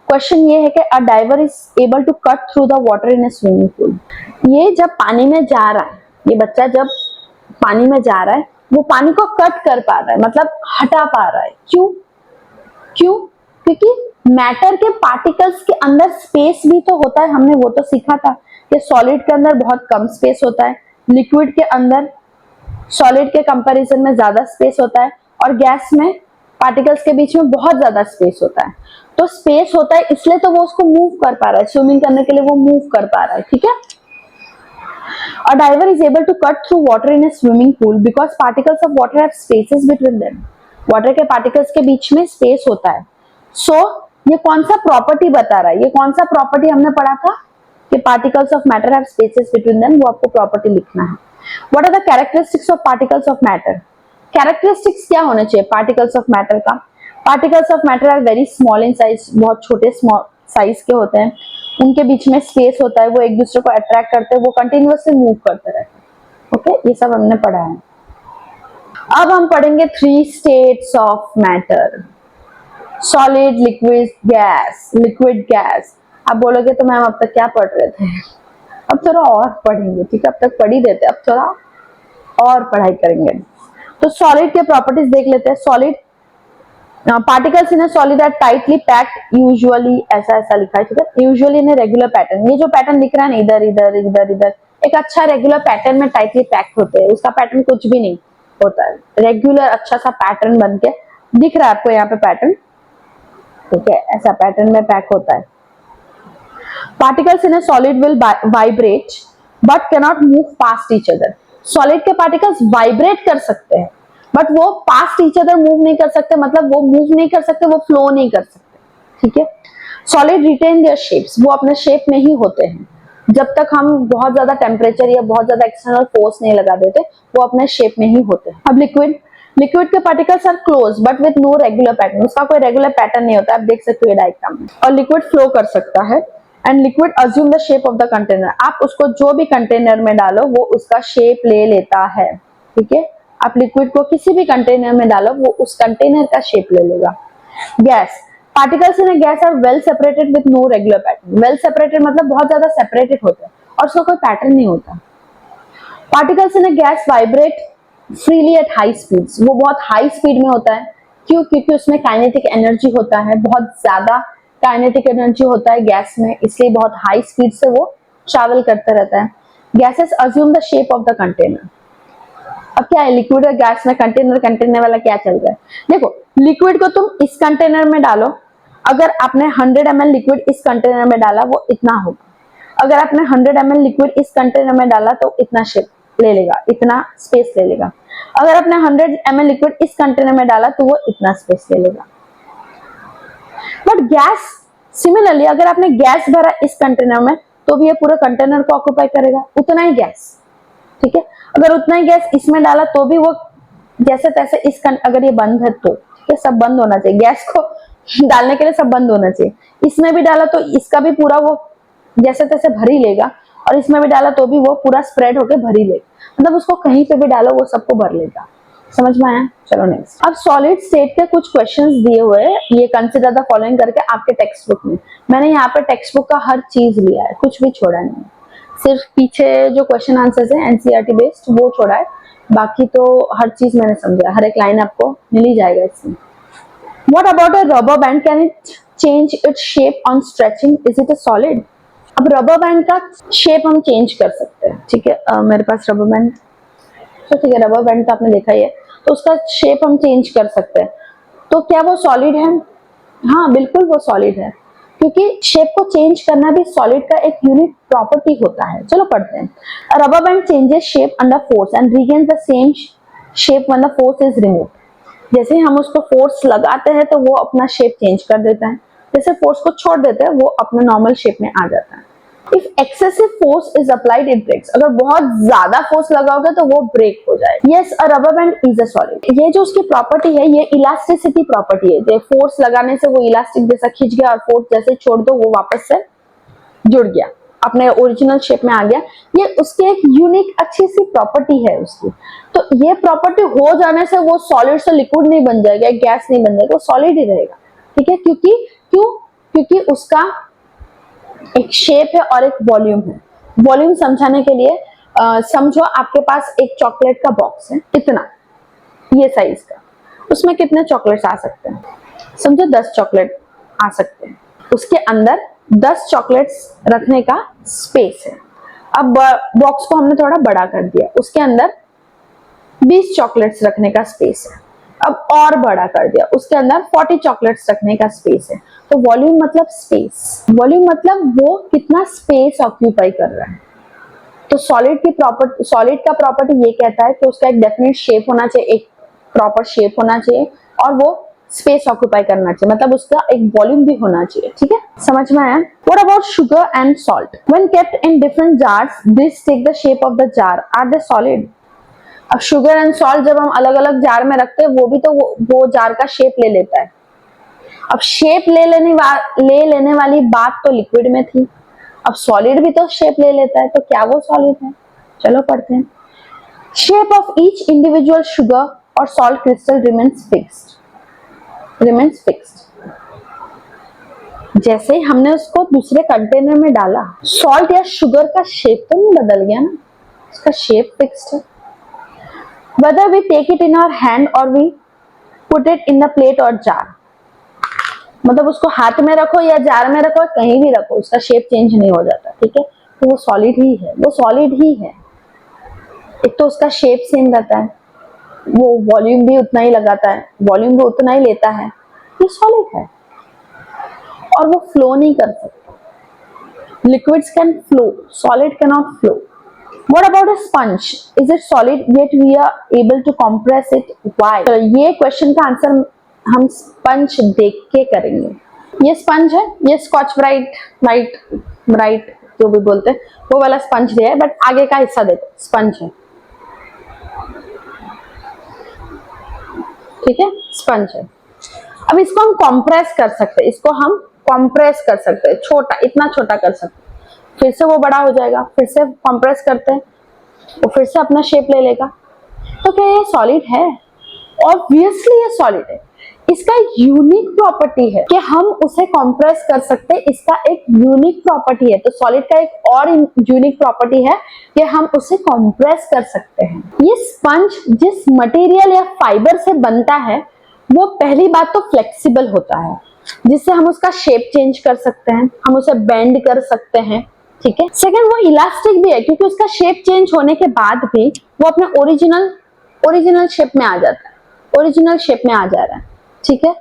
Question ये है कि a diver is able to cut through the water in a swimming pool. ये जब पानी में जा रहा है, ये बच्चा जब पानी में जा रहा है वो पानी को कट कर पा रहा है, मतलब हटा पा रहा है। क्यों? क्योंकि मैटर के पार्टिकल्स के अंदर स्पेस भी तो होता है, हमने वो तो सीखा था कि सॉलिड के अंदर बहुत कम स्पेस होता है, लिक्विड के अंदर सॉलिड के कंपैरिजन में ज्यादा स्पेस होता है, और गैस में पार्टिकल्स के बीच में बहुत ज्यादा स्पेस होता है। तो स्पेस होता है इसलिए तो वो उसको मूव कर पा रहा है, स्विमिंग करने के लिए वो मूव कर पा रहा है, ठीक है। A diver is able to cut through water in a swimming pool because particles of water have spaces between them. Water के पार्टिकल्स के बीच में स्पेस होता है. सो ये कौन सा प्रॉपर्टी बता रहा है? ये कौन सा प्रॉपर्टी हमने पढ़ा था कि particles of matter have spaces between them, वो आपको प्रॉपर्टी लिखना है. What are the characteristics of particles of matter? Characteristics क्या होने चाहिए पार्टिकल्स ऑफ मैटर का? Particles of matter are very small in size, बहुत छोटे स्मॉल साइज के होते हैं. उनके बीच में स्पेस होता है, वो एक दूसरे को अट्रैक्ट करते हैं, वो कंटिन्यूअसली मूव करते रहते हैं. ओके, ये सब हमने पढ़ा है. अब हम पढ़ेंगे 3 states of matter. Solid, liquid, gas. Liquid, gas. आप बोलोगे तो मैम अब तक क्या पढ़ रहे थे? अब थोड़ा और पढ़ेंगे, ठीक है? अब तक पढ़ ही देते, अब थोड़ा और पढ़ाई करेंगे. तो सॉलिड के प्रॉपर्टीज देख लेते हैं. Solid particles in a solid are tightly packed, usually, ऐसा लिखा है, ठीक है? Usually in regular pattern. ये जो पैटर्न दिख रहा है ना, इधर इधर इधर इधर, एक अच्छा रेगुलर पैटर्न में टाइटली पैक्ड होते हैं. उसका पैटर्न कुछ भी नहीं होता है, रेगुलर अच्छा सा पैटर्न बन के दिख रहा है आपको यहाँ पे पैटर्न, ठीक है? ऐसा पैटर्न में पैक होता है. Particles in a solid will vibrate but cannot move past each other. Solid के पार्टिकल्स वाइब्रेट कर सकते हैं बट वो पास्ट ईच अदर मूव नहीं कर सकते, मतलब वो मूव नहीं कर सकते, वो फ्लो नहीं कर सकते, ठीक है? सॉलिड रिटेन देयर शेप्स, वो अपने शेप में ही होते हैं. जब तक हम बहुत ज्यादा टेम्परेचर या बहुत ज्यादा एक्सटर्नल फोर्स नहीं लगा देते, वो अपने शेप में ही होते हैं. अब लिक्विड. लिक्विड के particles are close but with no regular pattern. उसका कोई रेगुलर पैटर्न नहीं होता, आप देख सकते हो ये डायग्राम में. और लिक्विड फ्लो कर सकता है. And liquid assume the shape of the container. आप उसको जो भी कंटेनर में डालो वो उसका शेप ले लेता है, ठीक है? आप लिक्विड को किसी भी कंटेनर में डालो, वो उस कंटेनर का शेप ले लेगा. Gas. Particles in a gas are well separated with no regular pattern. Well separated मतलब बहुत ज्यादा सेपरेटेड होते हैं और उसका कोई पैटर्न नहीं होता. Particles in a gas vibrate freely at high speeds. वो बहुत हाई स्पीड में होता है. क्यों? क्योंकि उसमें काइनेटिक एनर्जी होता है, बहुत ज्यादा काइनेटिक एनर्जी होता है गैस में, इसलिए बहुत हाई स्पीड से वो ट्रैवल करता रहता है. Gases assume the shape of the container. अब क्या है, लिक्विड और गैस में कंटेनर वाला क्या चल रहा है? देखो, लिक्विड को तुम इस कंटेनर में डालो, अगर आपने 100 ml लिक्विड इस कंटेनर में डाला वो इतना होगा. अगर आपने 100 ml लिक्विड इस कंटेनर में डाला तो इतना शेप ले लेगा, इतना स्पेस ले लेगा. अगर आपने 100 ml लिक्विड इस कंटेनर में डाला तो वो इतना स्पेस ले लेगा. बट गैस सिमिलरली, अगर आपने गैस भरा इस कंटेनर में तो भी ये पूरा कंटेनर को ऑक्यूपाई करेगा, उतना ही गैस, ठीक है? अगर उतना ही गैस इसमें डाला तो भी वो जैसे तैसे अगर ये बंद है तो, ठीक है? सब बंद होना चाहिए, गैस को डालने के लिए सब बंद होना चाहिए. इसमें भी डाला तो इसका भी पूरा वो जैसे तैसे भर ही लेगा, और इसमें भी डाला तो भी वो पूरा स्प्रेड होके भर ही लेगा, मतलब उसको कहीं पे भी डालो वो सबको भर लेगा. समझ में आया? चलो नेक्स्ट. अब सॉलिड स्टेट के कुछ क्वेश्चंस दिए हुए हैं, ये कंसीडर द फॉलोइंग करके आपके टेक्स्ट बुक में. मैंने यहाँ पे टेक्स्ट बुक का हर चीज लिया है, कुछ भी छोड़ा नहीं. सिर्फ पीछे जो क्वेश्चन आंसर्स है एनसीईआरटी बेस्ड वो छोड़ा है, बाकी तो हर चीज मैंने समझा. हर एक लाइन आपको मिल ही जाएगा इसमें. What about a rubber band? Can it change its shape on stretching? Is it a solid? अब रबर बैंड का शेप हम चेंज कर सकते हैं, ठीक है? मेरे पास रबर बैंड, तो ठीक है, रबर बैंड तो आपने देखा ही है, तो उसका शेप हम चेंज कर सकते हैं. तो क्या वो सॉलिड है? हाँ, बिल्कुल वो सॉलिड है, क्योंकि शेप को चेंज करना भी सॉलिड का एक यूनिक प्रॉपर्टी होता है. चलो पढ़ते हैं. Rubber band changes shape under force and regains the same shape when the force is removed. जैसे हम उसको फोर्स लगाते हैं तो वो अपना शेप चेंज कर देता है, जैसे फोर्स को छोड़ देते हैं वो अपने नॉर्मल शेप में आ जाता है. If excessive force is applied it breaks. अगर बहुत ज्यादा फोर्स लगाओगे तो वो ब्रेक हो जाएगा. Yes, a rubber band is a solid. ये जो उसकी प्रॉपर्टी है ये इलास्टिसिटी प्रॉपर्टी है. जो फोर्स लगाने से वो इलास्टिक जैसा खिंच गया और फोर्स जैसे छोड़ दो वो वापस से जुड़ गया, अपने ओरिजिनल शेप में आ गया. ये उसकी एक यूनिक अच्छी सी प्रॉपर्टी है उसकी. तो ये प्रॉपर्टी हो जाने से वो सॉलिड से लिक्विड नहीं बन जाएगा, गैस नहीं बन जाएगा, वो सॉलिड ही रहेगा, ठीक है? क्योंकि उसका एक शेप है और एक वॉल्यूम है. वॉल्यूम समझाने के लिए समझो आपके पास एक चॉकलेट का बॉक्स है, इतना ये साइज का, उसमें कितने चॉकलेट्स आ सकते हैं? समझो 10 चॉकलेट आ सकते हैं. उसके अंदर 10 चॉकलेट्स रखने का स्पेस है. अब बॉक्स को हमने थोड़ा बड़ा कर दिया, उसके अंदर 20 चॉकलेट्स रखने का स्पेस है. अब और बड़ा कर दिया, उसके अंदर 40 चॉकलेट्स रखने का स्पेस है. तो वॉल्यूम मतलब स्पेस, वॉल्यूम मतलब वो कितना स्पेस ऑक्यूपाई कर रहा है, तो सॉलिड का प्रॉपर्टी ये कहता है कि उसका एक डेफिनेट शेप होना चाहिए, एक प्रॉपर शेप होना चाहिए, और वो स्पेस ऑक्यूपाई करना चाहिए, मतलब उसका एक वॉल्यूम भी होना चाहिए। ठीक है, समझ में आया? What about sugar and salt? When kept in different jars this take the shape of the jar, are they solid? अब शुगर एंड सॉल्ट जब हम अलग अलग जार में रखते हैं, वो भी तो वो जार का शेप ले लेता है। अब शेप ले लेने वाली बात तो लिक्विड में थी, अब सॉलिड भी तो शेप ले लेता है, तो क्या वो सॉलिड है? चलो पढ़ते हैं। Shape of each individual sugar और सॉल्ट क्रिस्टल रिमेन्स फिक्स्ड। जैसे ही हमने उसको दूसरे कंटेनर में डाला, सॉल्ट या शुगर का शेप तो नहीं बदल गया ना, उसका शेप फिक्स्ड है। Whether we take it in our hand or we put it in the plate or jar, मतलब उसको हाथ में रखो या जार में रखो, कहीं भी रखो, उसका शेप चेंज नहीं हो जाता। ठीक है, तो वो सॉलिड ही है, वो सॉलिड ही है। एक तो उसका शेप सेम रहता है, वो वॉल्यूम भी उतना ही लगाता है, वॉल्यूम भी उतना ही लेता है, ये सॉलिड है। और वो फ्लो नहीं कर सकता। Liquids can flow, solid can not flow. What about a sponge? Is it solid yet we are able to compress it? Why? तो ये क्वेश्चन का आंसर हम स्पंज देख के करेंगे। ये स्पंज है, ये स्कॉच ब्राइट जो भी बोलते हैं वो वाला स्पंज दिया है, बट आगे का हिस्सा देखो, स्पंज है। ठीक है, स्पंज है। अब इसको हम कॉम्प्रेस कर सकते हैं, छोटा, इतना छोटा कर सकते हैं, फिर से वो बड़ा हो जाएगा, फिर से कंप्रेस करते हैं, वो फिर से अपना शेप ले लेगा। तो क्या ये सॉलिड है? ऑब्वियसली ये सॉलिड है। इसका एक यूनिक प्रॉपर्टी है कि हम उसे कंप्रेस कर सकते हैं, इसका एक यूनिक प्रॉपर्टी है। तो सॉलिड का एक और यूनिक प्रॉपर्टी है कि हम उसे कंप्रेस कर सकते हैं। ये स्पंज जिस मटेरियल या फाइबर से बनता है, वो पहली बात तो फ्लेक्सिबल होता है, जिससे हम उसका शेप चेंज कर सकते हैं, हम उसे बेंड कर सकते हैं। ठीक है, सेकंड वो इलास्टिक भी है, क्योंकि उसका शेप चेंज होने के बाद भी वो अपने ओरिजिनल शेप में आ जाता है, ओरिजिनल शेप में आ जा रहा है। ठीक है,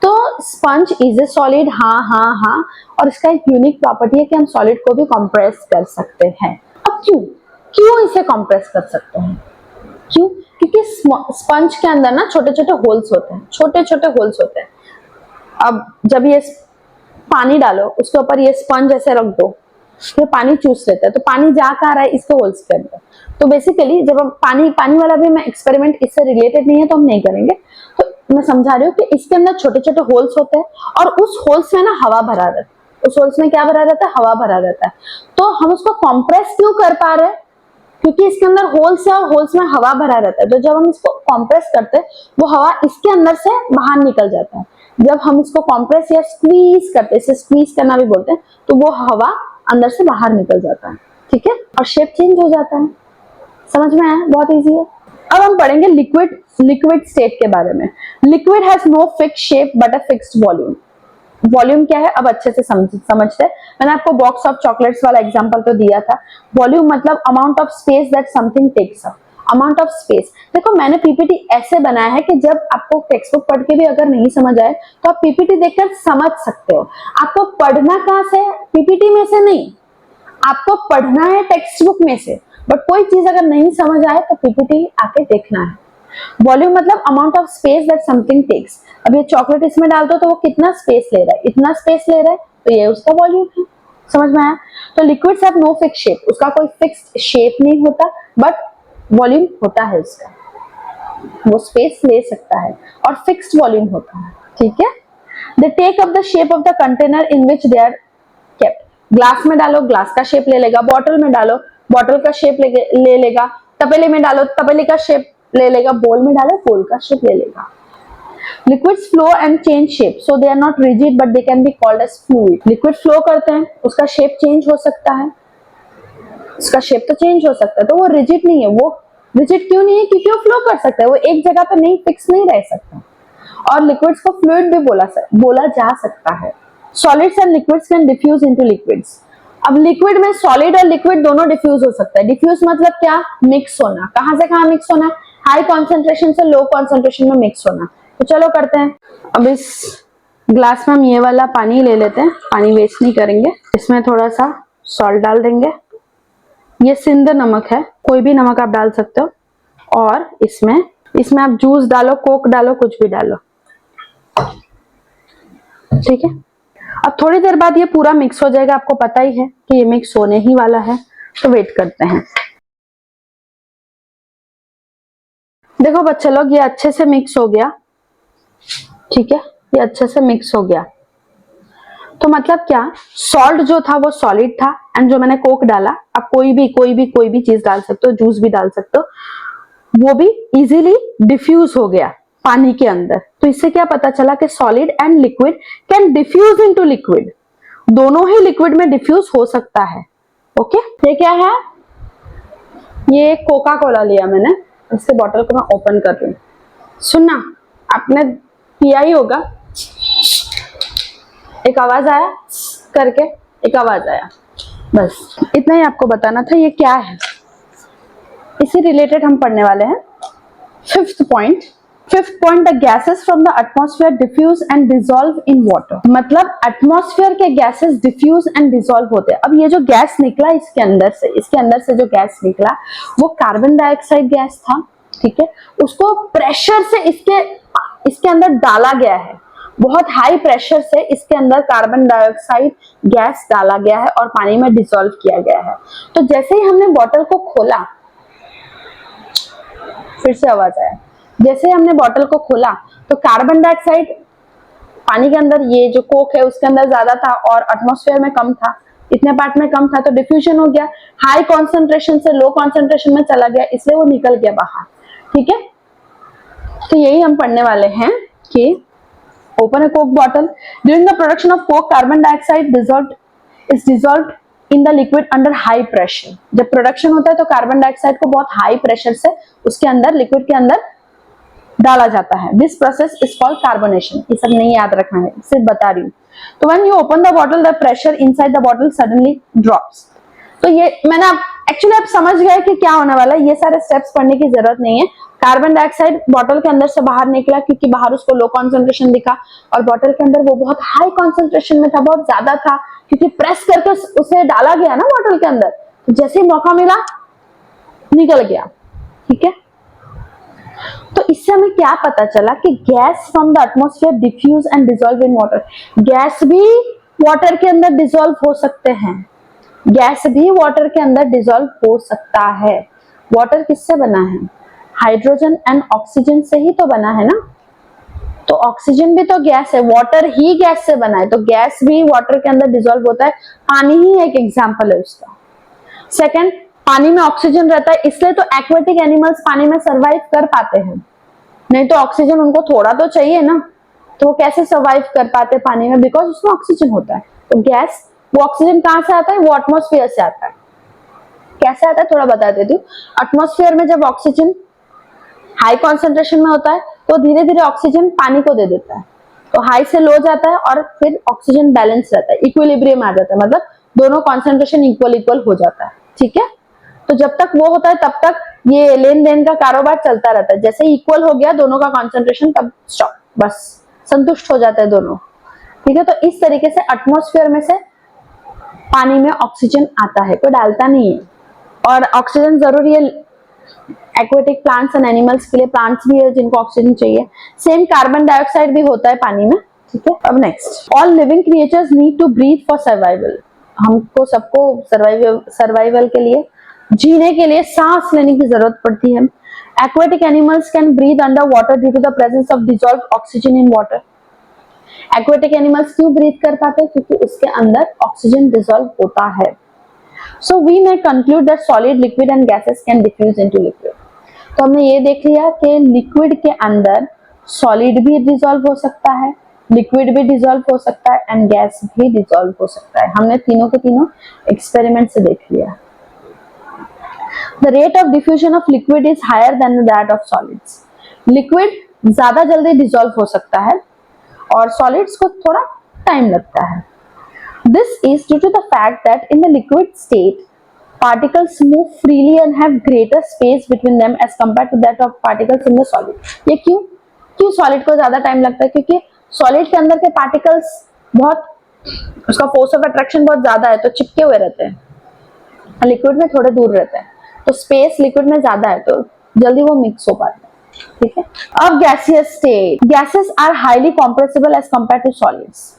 तो स्पंज इज ए सॉलिड, हाँ, और इसका एक यूनिक प्रॉपर्टी है कि हम सॉलिड को भी कंप्रेस कर सकते हैं। अब क्यों इसे कंप्रेस कर सकते हैं? क्यों? क्योंकि स्पंज के अंदर ना छोटे छोटे होल्स होते हैं, अब जब ये पानी डालो, उसके ऊपर ये स्पंज ऐसे रख दो, ये पानी चूस लेता है, तो पानी जा कहाँ रहा है? इसके होल्स के अंदर। तो बेसिकली जब हम पानी वाला भी मैं एक्सपेरिमेंट इससे रिलेटेड नहीं है तो हम नहीं करेंगे, तो मैं समझा रही हूँ कि इसके अंदर छोटे छोटे होल्स होते हैं, और उस होल्स में ना हवा भरा रहता है, उस होल्स में क्या भरा रहता है? हवा भरा रहता है। तो हम उसको कंप्रेस क्यों कर पा रहे हैं? क्योंकि इसके अंदर होल्स है और होल्स में हवा भरा रहता है। तो जब हम इसको कंप्रेस करते हैं, वो हवा इसके अंदर से बाहर निकल जाता है। जब हम इसको कंप्रेस या स्क्वीज करते हैं, इसे स्क्वीज करना भी बोलते हैं, तो वो हवा अंदर से बाहर निकल जाता है। ठीक है, और शेप चेंज हो जाता है। समझ में आया? बहुत इजी है। अब हम पढ़ेंगे लिक्विड स्टेट के बारे में। Liquid has no fixed shape but a fixed volume. Volume क्या है अब अच्छे से समझते हैं। मैंने आपको बॉक्स ऑफ चॉकलेट्स वाला एग्जांपल तो दिया था। वॉल्यूम मतलब amount of space that something takes up, amount of space. देखो मैंने पीपीटी ऐसे बनाया है कि जब आपको टेक्स्ट बुक पढ़ के भी अगर नहीं समझ आए तो आप पीपीटी देखकर समझ सकते हो। आपको पढ़ना कहां से? पीपीटी में से नहीं, आपको पढ़ना है टेक्स्ट बुक में से। बट कोई चीज अगर नहीं समझ आए तो पीपीटी आके देखना है। वॉल्यूम मतलब amount of space that something takes. अब ये चॉकलेट इसमें डाल दो तो वो कितना स्पेस ले रहा है? इतना स्पेस ले रहा है, तो ये उसका वॉल्यूम है। समझ में आया? तो liquids have no fixed shape, उसका कोई फिक्स्ड शेप नहीं होता, बट वॉल्यूम होता है उसका, वो स्पेस ले सकता है और फिक्स्ड वॉल्यूम होता है। ठीक है, they take up the shape of the container in which they are kept. Glass में डालो, ग्लास का शेप ले लेगा। बॉटल में डालो, बॉटल का शेप ले लेगा। तपेले में डालो, तपेले का शेप ले लेगा। बोल में डालो, बोल का शेप ले लेगा। Liquids flow and change shape, so they are not rigid but they can be called as fluid. Liquid flow करते हैं, उसका शेप चेंज हो सकता है, उसका शेप तो चेंज हो सकता है, तो वो रिजिड नहीं है। वो रिजिड क्यों नहीं है? क्योंकि वो फ्लो कर सकता है, वो एक जगह पर नहीं फिक्स नहीं रह सकता। और लिक्विड्स को फ्लूइड भी बोला जा सकता है। Solids and liquids can diffuse into liquids. अब लिक्विड में सॉलिड और लिक्विड दोनों डिफ्यूज हो सकता है। डिफ्यूज मतलब क्या? मिक्स होना। कहां से कहां मिक्स होना? हाई कॉन्सेंट्रेशन से लो कॉन्सेंट्रेशन में मिक्स होना। तो चलो करते हैं। अब इस ग्लास में हम ये वाला पानी ले लेते हैं, पानी वेस्ट नहीं करेंगे। इसमें थोड़ा सा सॉल्ट डाल देंगे, ये सिंध नमक है, कोई भी नमक आप डाल सकते हो। और इसमें आप जूस डालो, कोक डालो, कुछ भी डालो, ठीक है। अब थोड़ी देर बाद ये पूरा मिक्स हो जाएगा, आपको पता ही है कि ये मिक्स होने ही वाला है, तो वेट करते हैं। देखो बच्चे लोग, ये अच्छे से मिक्स हो गया, ठीक है, ये अच्छे से मिक्स हो गया। तो मतलब क्या, सॉल्ट जो था वो सॉलिड था, एंड जो मैंने कोक डाला, आप कोई भी चीज डाल सकते हो, जूस भी डाल सकते हो, वो भी इजीली डिफ्यूज हो गया पानी के अंदर। तो इससे क्या पता चला कि solid and liquid can diffuse into liquid, दोनों ही लिक्विड में डिफ्यूज हो सकता है। ओके, ये क्या है, ये कोका कोला लिया मैंने, इससे बॉटल को मैं ओपन कर रही हूँ। सुनना, आपने पिया ही होगा, एक आवाज आया करके, एक आवाज आया, बस इतना ही आपको बताना था। ये क्या है, इसी रिलेटेड हम पढ़ने वाले हैं। Fifth point, the gases from the atmosphere diffuse and dissolve in water. मतलब एटमॉस्फेयर के गैसेस डिफ्यूज एंड डिसॉल्व होते हैं। अब ये जो गैस निकला इसके अंदर से जो गैस निकला वो कार्बन डाइऑक्साइड गैस था, ठीक है। उसको प्रेशर से इसके अंदर डाला गया है, बहुत हाई प्रेशर से इसके अंदर कार्बन डाइऑक्साइड गैस डाला गया है और पानी में डिसॉल्व किया गया है। तो जैसे ही हमने बॉटल को खोला, फिर से आवाज आया, जैसे हमने बॉटल को खोला तो कार्बन डाइऑक्साइड पानी के अंदर, ये जो कोक है उसके अंदर ज्यादा था और एटमॉस्फेयर में कम था, इतने पार्ट में कम था, तो डिफ्यूजन हो गया, हाई कॉन्सेंट्रेशन से लो कॉन्सेंट्रेशन में चला गया, इसलिए वो निकल गया बाहर, ठीक है। तो यही हम पढ़ने वाले हैं कि open a Coke bottle, during the production of Coke carbon dioxide is dissolved in the liquid under high pressure. जब प्रोडक्शन होता है तो कार्बन डाइऑक्साइड को बहुत हाई प्रेशर से उसके अंदर, लिक्विड के अंदर डाला जाता है। This process is called carbonation. ये सब नहीं याद रखना है, सिर्फ बता रही हूँ। तो when you open the bottle the pressure inside the bottle suddenly drops. तो ये मैंने एक्चुअली आप समझ गए कि क्या होने वाला है, ये सारे स्टेप्स पढ़ने की जरूरत नहीं है। कार्बन डाइऑक्साइड बॉटल के अंदर से बाहर निकला क्योंकि बाहर उसको लो कॉन्सेंट्रेशन दिखा, और बॉटल के अंदर वो बहुत हाई कॉन्सेंट्रेशन में था, बहुत ज्यादा था, क्योंकि प्रेस करके उसे डाला गया ना बॉटल के अंदर, तो जैसे ही मौका मिला निकल गया, ठीक है। तो इससे हमें क्या पता चला कि gas from the atmosphere diffuse and dissolve in water. Gas भी वाटर के अंदर डिसॉल्व हो सकते हैं, गैस भी वाटर के अंदर डिसॉल्व हो सकता है। वाटर किससे बना है, हाइड्रोजन एंड ऑक्सीजन से ही तो बना है ना, तो ऑक्सीजन भी तो गैस है, वाटर ही गैस से बना है, तो गैस भी वाटर के अंदर डिसॉल्व होता है। पानी ही एक एग्जांपल है उसका। सेकंड, पानी में ऑक्सीजन रहता है, इसलिए तो एक्वेटिक एनिमल्स पानी में सरवाइव कर पाते हैं, नहीं तो ऑक्सीजन उनको थोड़ा तो चाहिए ना, तो वो कैसे सरवाइव कर पाते पानी में, बिकॉज उसमें ऑक्सीजन होता है। तो गैस, वो ऑक्सीजन कहां से आता है, वो एटमॉस्फेयर से आता है। कैसे आता है थोड़ा बता देती हूँ। एटमॉस्फेयर में जब ऑक्सीजन हाई कॉन्सेंट्रेशन में होता है तो धीरे धीरे ऑक्सीजन पानी को दे देता है, तो हाई से लो जाता है और फिर ऑक्सीजन बैलेंस रहता है, इक्विलिब्रियम आ जाता है, मतलब दोनों कॉन्सेंट्रेशन इक्वल हो जाता है, ठीक है। तो जब तक वो होता है तब तक ये लेन देन का कारोबार चलता रहता है, जैसे इक्वल हो गया दोनों का कॉन्सेंट्रेशन, तब स्टॉप, बस संतुष्ट हो जाते हैं दोनों, ठीक है। तो इस तरीके से एटमॉस्फेयर में से पानी में ऑक्सीजन आता है, कोई डालता नहीं है, और ऑक्सीजन जरूरी है एक्वेटिक प्लांट्स एंड एनिमल्स के लिए, प्लांट्स भी है जिनको ऑक्सीजन चाहिए। सेम कार्बन डाइऑक्साइड भी होता है पानी में, ठीक है। अब next, all living creatures need to breathe for survival. हमको सबको सर्वाइवल के लिए, जीने के लिए सांस लेने की जरूरत पड़ती है। Aquatic animals can breathe under water due to the presence of dissolved oxygen in water. Aquatic animals क्यों ब्रीथ कर पाते हैं, क्योंकि उसके अंदर ऑक्सीजन डिसॉल्व होता है। So we may conclude that solid, liquid and gases can diffuse into liquid. तो हमने ये देख लिया कि लिक्विड के अंदर सॉलिड भी डिसॉल्व हो सकता है, लिक्विड भी डिसॉल्व हो सकता है एंड गैस भी डिसॉल्व हो सकता है। हमने तीनों के तीनों एक्सपेरिमेंट से देख लिया। The rate of diffusion of liquid is higher than that of solids. Liquid ज्यादा जल्दी डिसॉल्व हो सकता है और सॉलिड्स को थोड़ा टाइम लगता है। This is due to the fact that in the liquid state, particles move freely and have greater space between them as compared to that of particles in the solid. ये क्यों solid को ज्यादा time लगता है, क्योंकि solid के अंदर के particles बहुत, उसका force of attraction बहुत ज्यादा है, तो चिपके हुए रहते हैं। और लिक्विड में थोड़े दूर रहता है, तो स्पेस लिक्विड में ज्यादा है तो जल्दी वो मिक्स हो पाता है। ठीक है, अब gaseous state, gases are highly compressible as compare to solids.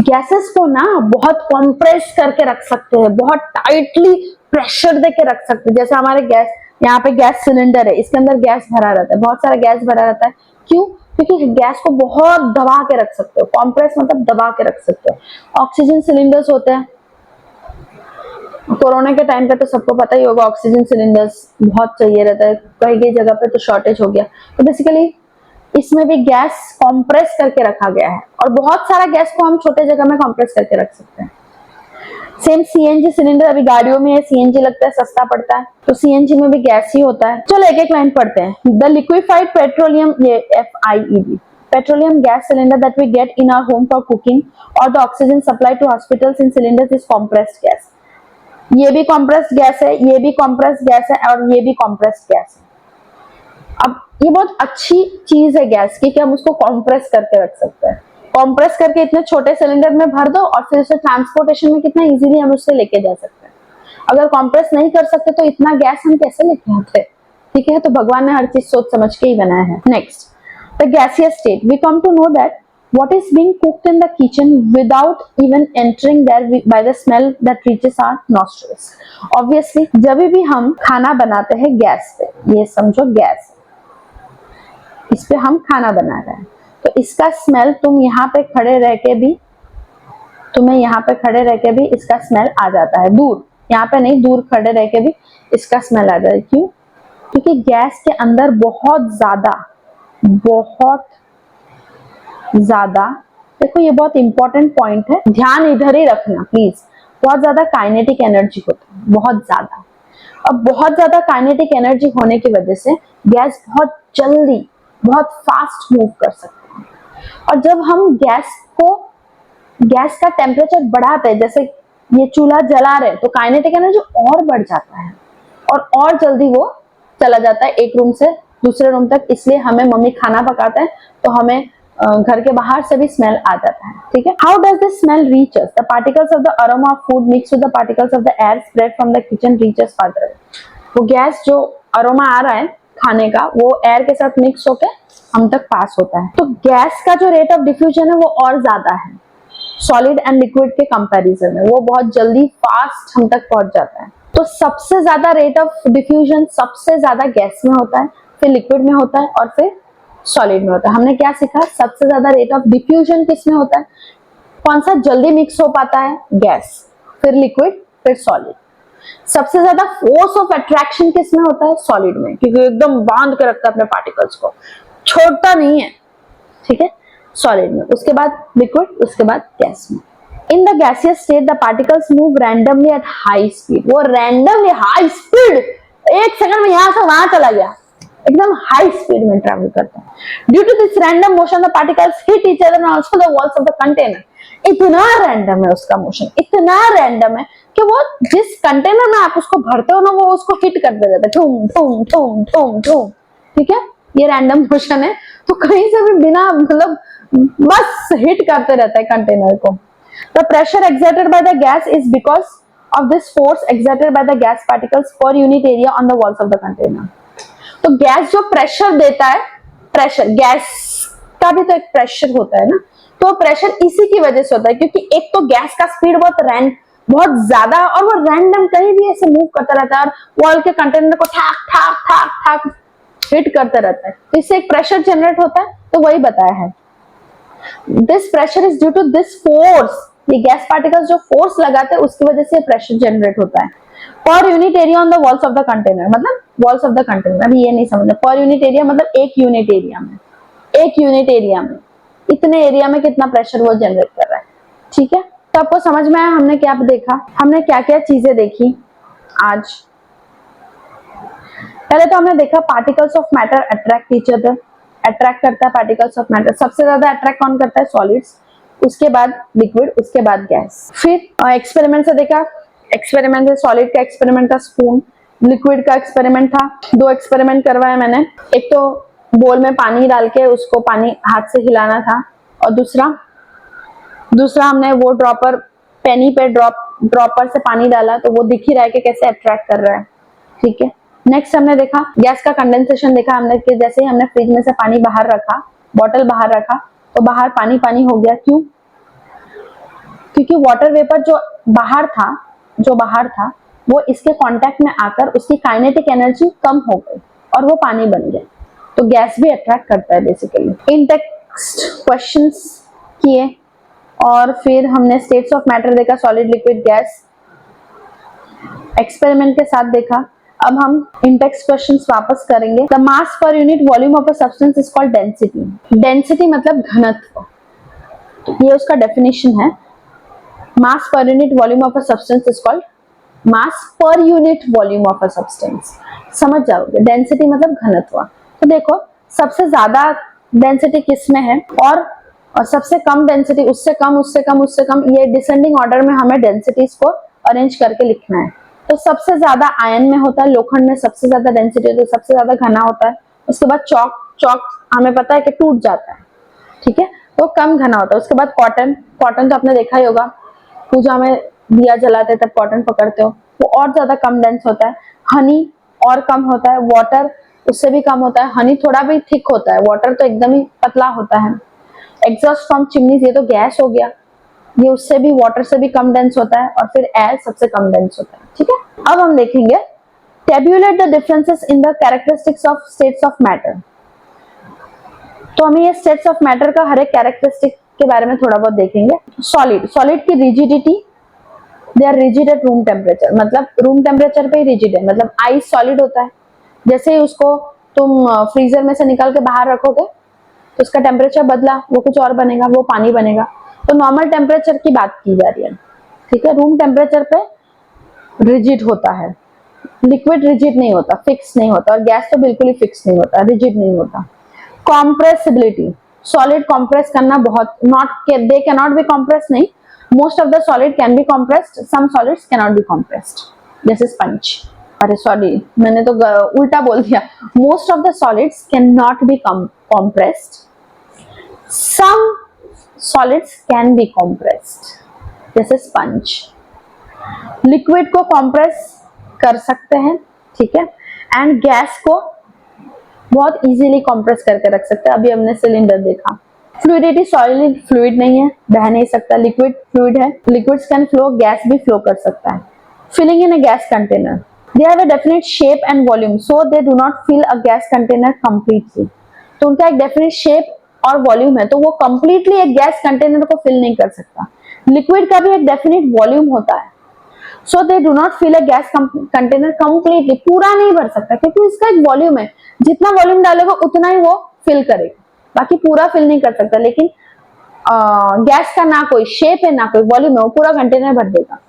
Gases को ना बहुत कॉम्प्रेस करके रख सकते हैं, बहुत टाइटली प्रेशर देके रख सकते हैं। जैसे हमारे गैस, यहाँ पे गैस सिलेंडर है, इसके अंदर गैस भरा रहता है, बहुत सारा गैस भरा रहता है। क्यों? क्योंकि गैस को बहुत दबा के रख सकते हो, कॉम्प्रेस मतलब दबा के रख सकते हो। ऑक्सीजन सिलेंडर्स होते हैं, कोरोना के टाइम पे तो सबको पता ही होगा, ऑक्सीजन सिलेंडर्स बहुत चाहिए रहता है, कई कई जगह पे तो शॉर्टेज हो गया। तो बेसिकली इसमें भी गैस कंप्रेस करके रखा गया है, और बहुत सारा गैस को हम छोटे जगह में कंप्रेस करके रख सकते हैं। सेम सीएनजी सिलेंडर अभी गाड़ियों में है, सीएनजी लगता है, सस्ता पड़ता है, तो सीएनजी में भी गैस ही होता है। चलो एक एक लाइन पढ़ते हैं। द लिक्विफाइड पेट्रोलियम, ये FIED, petroleum gas cylinder that we get in our home for cooking or the oxygen supply to hospitals in cylinders is compressed gas. ये भी compressed गैस है, ये भी compressed गैस है, और ये भी compressed गैस है। अब ये बहुत अच्छी चीज है गैस की कि हम उसको compress करके रख सकते हैं। compress करके इतने छोटे सिलेंडर में भर दो और फिर उसे ट्रांसपोर्टेशन में कितना इजीली हम उससे लेके जा सकते हैं। अगर compress नहीं कर सकते तो इतना गैस हम कैसे लेके आते? ठीक है, तो भगवान ने हर चीज सोच समझ के ही बनाया है। Next, the gaseous state. We come to know that what is being cooked in the kitchen without even entering there by the smell that reaches our nostrils. Obviously, जब भी हम खाना बनाते हैं गैस पे, ये समझो गैस, इस पे हम खाना बना रहे हैं, तो इसका स्मेल तुम यहाँ पे खड़े रह के भी, तुम्हें यहाँ पे खड़े रह के भी इसका स्मेल आ जाता है, दूर, यहाँ पे नहीं, दूर खड़े रह के भी इसका स्मेल आ जाता है। क्यों? क्योंकि गैस के अंदर बहुत ज्यादा, देखो ये बहुत इंपॉर्टेंट पॉइंट है, ध्यान इधर ही रखना प्लीज, बहुत ज्यादा काइनेटिक एनर्जी होता है, बहुत ज्यादा। अब बहुत ज्यादा काइनेटिक एनर्जी होने की वजह से गैस बहुत जल्दी, बहुत फास्ट मूव कर सकते हैं। और जब हम गैस का टेम्परेचर बढ़ाते हैं, जैसे ये चूल्हा जला रहे हैं, तो काइनेटिक एनर्जी और बढ़ जाता है और जल्दी वो चला जाता है एक रूम से दूसरे रूम तक। इसलिए हमें मम्मी खाना पकाते हैं तो हमें घर के बाहर से भी स्मेल आ जाता है। ठीक है, how does this smell reach us? The particles of the aroma of food mix with the particles of the air spread from the kitchen reaches further. वो गैस जो अरोमा आ रहा है खाने का, वो एयर के साथ मिक्स होकर हम तक पास होता है। तो गैस का जो रेट ऑफ डिफ्यूजन है वो और ज्यादा है सॉलिड एंड लिक्विड के कंपैरिजन में, वो बहुत जल्दी फास्ट हम तक पहुंच जाता है। तो सबसे ज्यादा रेट ऑफ डिफ्यूजन सबसे ज्यादा गैस में होता है, फिर लिक्विड में होता है और फिर सॉलिड में होता है। हमने क्या सीखा? सबसे ज्यादा रेट ऑफ डिफ्यूजन किस में होता है? कौन सा जल्दी मिक्स हो पाता है? गैस, फिर लिक्विड, फिर सॉलिड। सबसे ज्यादा फोर्स ऑफ अट्रैक्शन किस में होता है? सॉलिड में, क्योंकि एकदम बांध के रखता है अपने पार्टिकल्स को, छोड़ता नहीं है। ठीक है, सॉलिड में, उसके बाद लिक्विड, उसके बाद गैस में। In the gaseous state the particles move randomly at high speed. वो रैंडमली हाई स्पीड, एक सेकंड में यहां से वहां चला गया, एकदम हाई स्पीड में ट्रैवल करता है। Due to this random motion the particles hit each other and also the walls of the container. इतना रैंडम है उसका मोशन, इतना रैंडम है कि वो जिस कंटेनर में आप उसको भरते हो ना, वो उसको हिट कर दे जाता है, ठूम ठूम ठूम ठूम ठूम। ठीक है, ये रैंडम मोशन है, तो कहीं से भी बिना मतलब बस हिट करते रहता है कंटेनर को। The pressure exerted by the gas is because of this force exerted by the gas particles per unit area on the walls of the container. तो गैस जो प्रेशर देता है, प्रेशर गैस का भी तो एक प्रेशर होता है ना, तो प्रेशर इसी की वजह से होता है क्योंकि एक तो गैस का स्पीड बहुत ज्यादा और वो रैंडम कहीं भी ऐसे मूव करता रहता है और वॉल के कंटेनर को ठाक ठाक ठाक ठाक हिट करता रहता है, तो इससे एक प्रेशर जनरेट होता है। तो वही बताया है, this pressure is due to this force. ये गैस पार्टिकल्स जो फोर्स लगाते हैं उसकी वजह से प्रेशर जनरेट होता है। Per unit area on the walls of the container, मतलब वॉल्स ऑफ द कंटेनर, अभी ये नहीं समझना। पर यूनिट एरिया मतलब एक यूनिट एरिया में इतने एरिया में कितना प्रेशर वो जनरेट कर रहा है। ठीक है, तो आपको समझ में आया हमने क्या देखा, हमने क्या क्या चीजें देखी आज। पहले तो हमने देखा particles of matter attract each other, attract करता है पार्टिकल्स ऑफ मैटर। सबसे ज्यादा अट्रैक्ट कौन करता है? सॉलिड्स, उसके बाद लिक्विड, उसके बाद गैस। फिर एक्सपेरिमेंट से देखा, एक्सपेरिमेंट से सॉलिड का एक्सपेरिमेंट था, स्पून, लिक्विड का एक्सपेरिमेंट था। 2 एक्सपेरिमेंट करवाया मैंने, एक तो बोल में पानी डाल के उसको पानी हाथ से हिलाना था, और दूसरा हमने वो ड्रॉपर पेनी पे ड्रॉप ड्रॉपर से पानी डाला तो वो दिख ही रहा है कि कैसे अट्रैक्ट कर रहा है, ठीक है। नेक्स्ट हमने देखा गैस का कंडेंसेशन देखा हमने कि जैसे ही हमने फ्रिज में से पानी बाहर रखा, बॉटल बाहर रखा तो बाहर पानी पानी हो गया। क्यों? क्योंकि वाटर वेपर जो बाहर था वो इसके कांटेक्ट में आकर उसकी काइनेटिक एनर्जी कम हो गई और वो पानी बन गया। तो गैस भी अट्रैक्ट करता है बेसिकली। इन टेक्स्ट क्वेश्चंस किए और फिर हमने स्टेट्स ऑफ मैटर देखा, सॉलिड, लिक्विड, गैस, एक्सपेरिमेंट के साथ देखा। अब हम इन टेक्स्ट क्वेश्चंस वापस करेंगे। The mass per unit volume of a substance is called density. Density मतलब घनत्व, ये उसका डेफिनेशन है। Mass per unit volume of a substance is called mass per unit volume of a substance. समझ जाओगे, density मतलब घनत्व। तो देखो सबसे ज्यादा डेंसिटी किस में है और सबसे कम डेंसिटी, उससे कम उससे कम उससे कम, ये डिसेंडिंग ऑर्डर में हमें डेंसिटीज को अरेंज करके लिखना है। तो सबसे ज्यादा आयन में होता है, लोखंड में सबसे ज्यादा डेंसिटी होती है, सबसे ज्यादा घना होता है। उसके बाद चौक हमें पता है कि टूट जाता है, ठीक है, तो कम घना होता है। उसके बाद कॉटन तो आपने देखा ही होगा, पूजा में दिया जलाते तब कॉटन पकड़ते हो, वो और ज्यादा कम डेंस होता है। हनी और कम होता है, वाटर उससे भी कम होता है। हनी थोड़ा भी थिक होता है, वाटर तो एकदम ही पतला होता है। एग्जॉस्ट फ्रॉम चिमनीज, ये तो गैस हो गया, ये उससे भी, वाटर से भी कम डेंस होता है। और फिर एयर सबसे कम डेंस होता है, ठीक है। अब हम देखेंगे tabulate the differences in the characteristics of states of matter. तो हमें ये स्टेट्स ऑफ मैटर का हर एक कैरेक्टरिस्टिक के बारे में थोड़ा बहुत देखेंगे। सॉलिड की rigidity, they are rigid at room temperature, मतलब रूम टेम्परेचर पे ही रिजिड है। मतलब आइस सॉलिड होता है, जैसे ही उसको तुम फ्रीजर में से निकाल के बाहर रखोगे तो उसका टेम्परेचर बदला, वो कुछ और बनेगा, वो पानी बनेगा। तो नॉर्मल टेम्परेचर की बात की जा रही है, ठीक है। रूम टेम्परेचर पे रिजिड होता है, लिक्विड रिजिड नहीं होता, फिक्स नहीं होता, और गैस तो बिल्कुल ही फिक्स नहीं होता, रिजिड नहीं होता। कॉम्प्रेसिबिलिटी, सॉलिड कॉम्प्रेस करना बहुत, not they can not be compress, नहीं, most of the solid can be compressed, some solids can not be compressed, जैसे स्पंज। अरे सॉरी, मैंने तो उल्टा बोल दिया, most of the solids can not be compressed, some solids can be compressed, जैसे sponge. Liquid को कंप्रेस कर सकते हैं, ठीक है, एंड गैस को बहुत इजीली कंप्रेस करके रख सकते हैं। अभी हमने सिलेंडर देखा। फ्लूइडिटी, सॉलिड फ्लूइड नहीं है, बह नहीं सकता, लिक्विड फ्लूइड है। लिक्विड्स कैन फ्लो, गैस भी फ्लो कर सकता है। Filling in a gas container, they have a definite shape and volume, so they do not fill a gas container completely. तो उनका एक डेफिनेट शेप और वॉल्यूम है, तो वो कंप्लीटली एक गैस कंटेनर को फिल नहीं कर सकता। लिक्विड का भी एक डेफिनेट वॉल्यूम होता है, so they do not fill a gas container completely, पूरा नहीं भर सकता, क्योंकि इसका एक वॉल्यूम है, जितना वॉल्यूम डालेगा उतना ही वो फिल करेगा, बाकी पूरा फिल नहीं कर सकता। लेकिन गैस का ना कोई शेप है ना कोई वॉल्यूम है, वो पूरा कंटेनर भर देगा।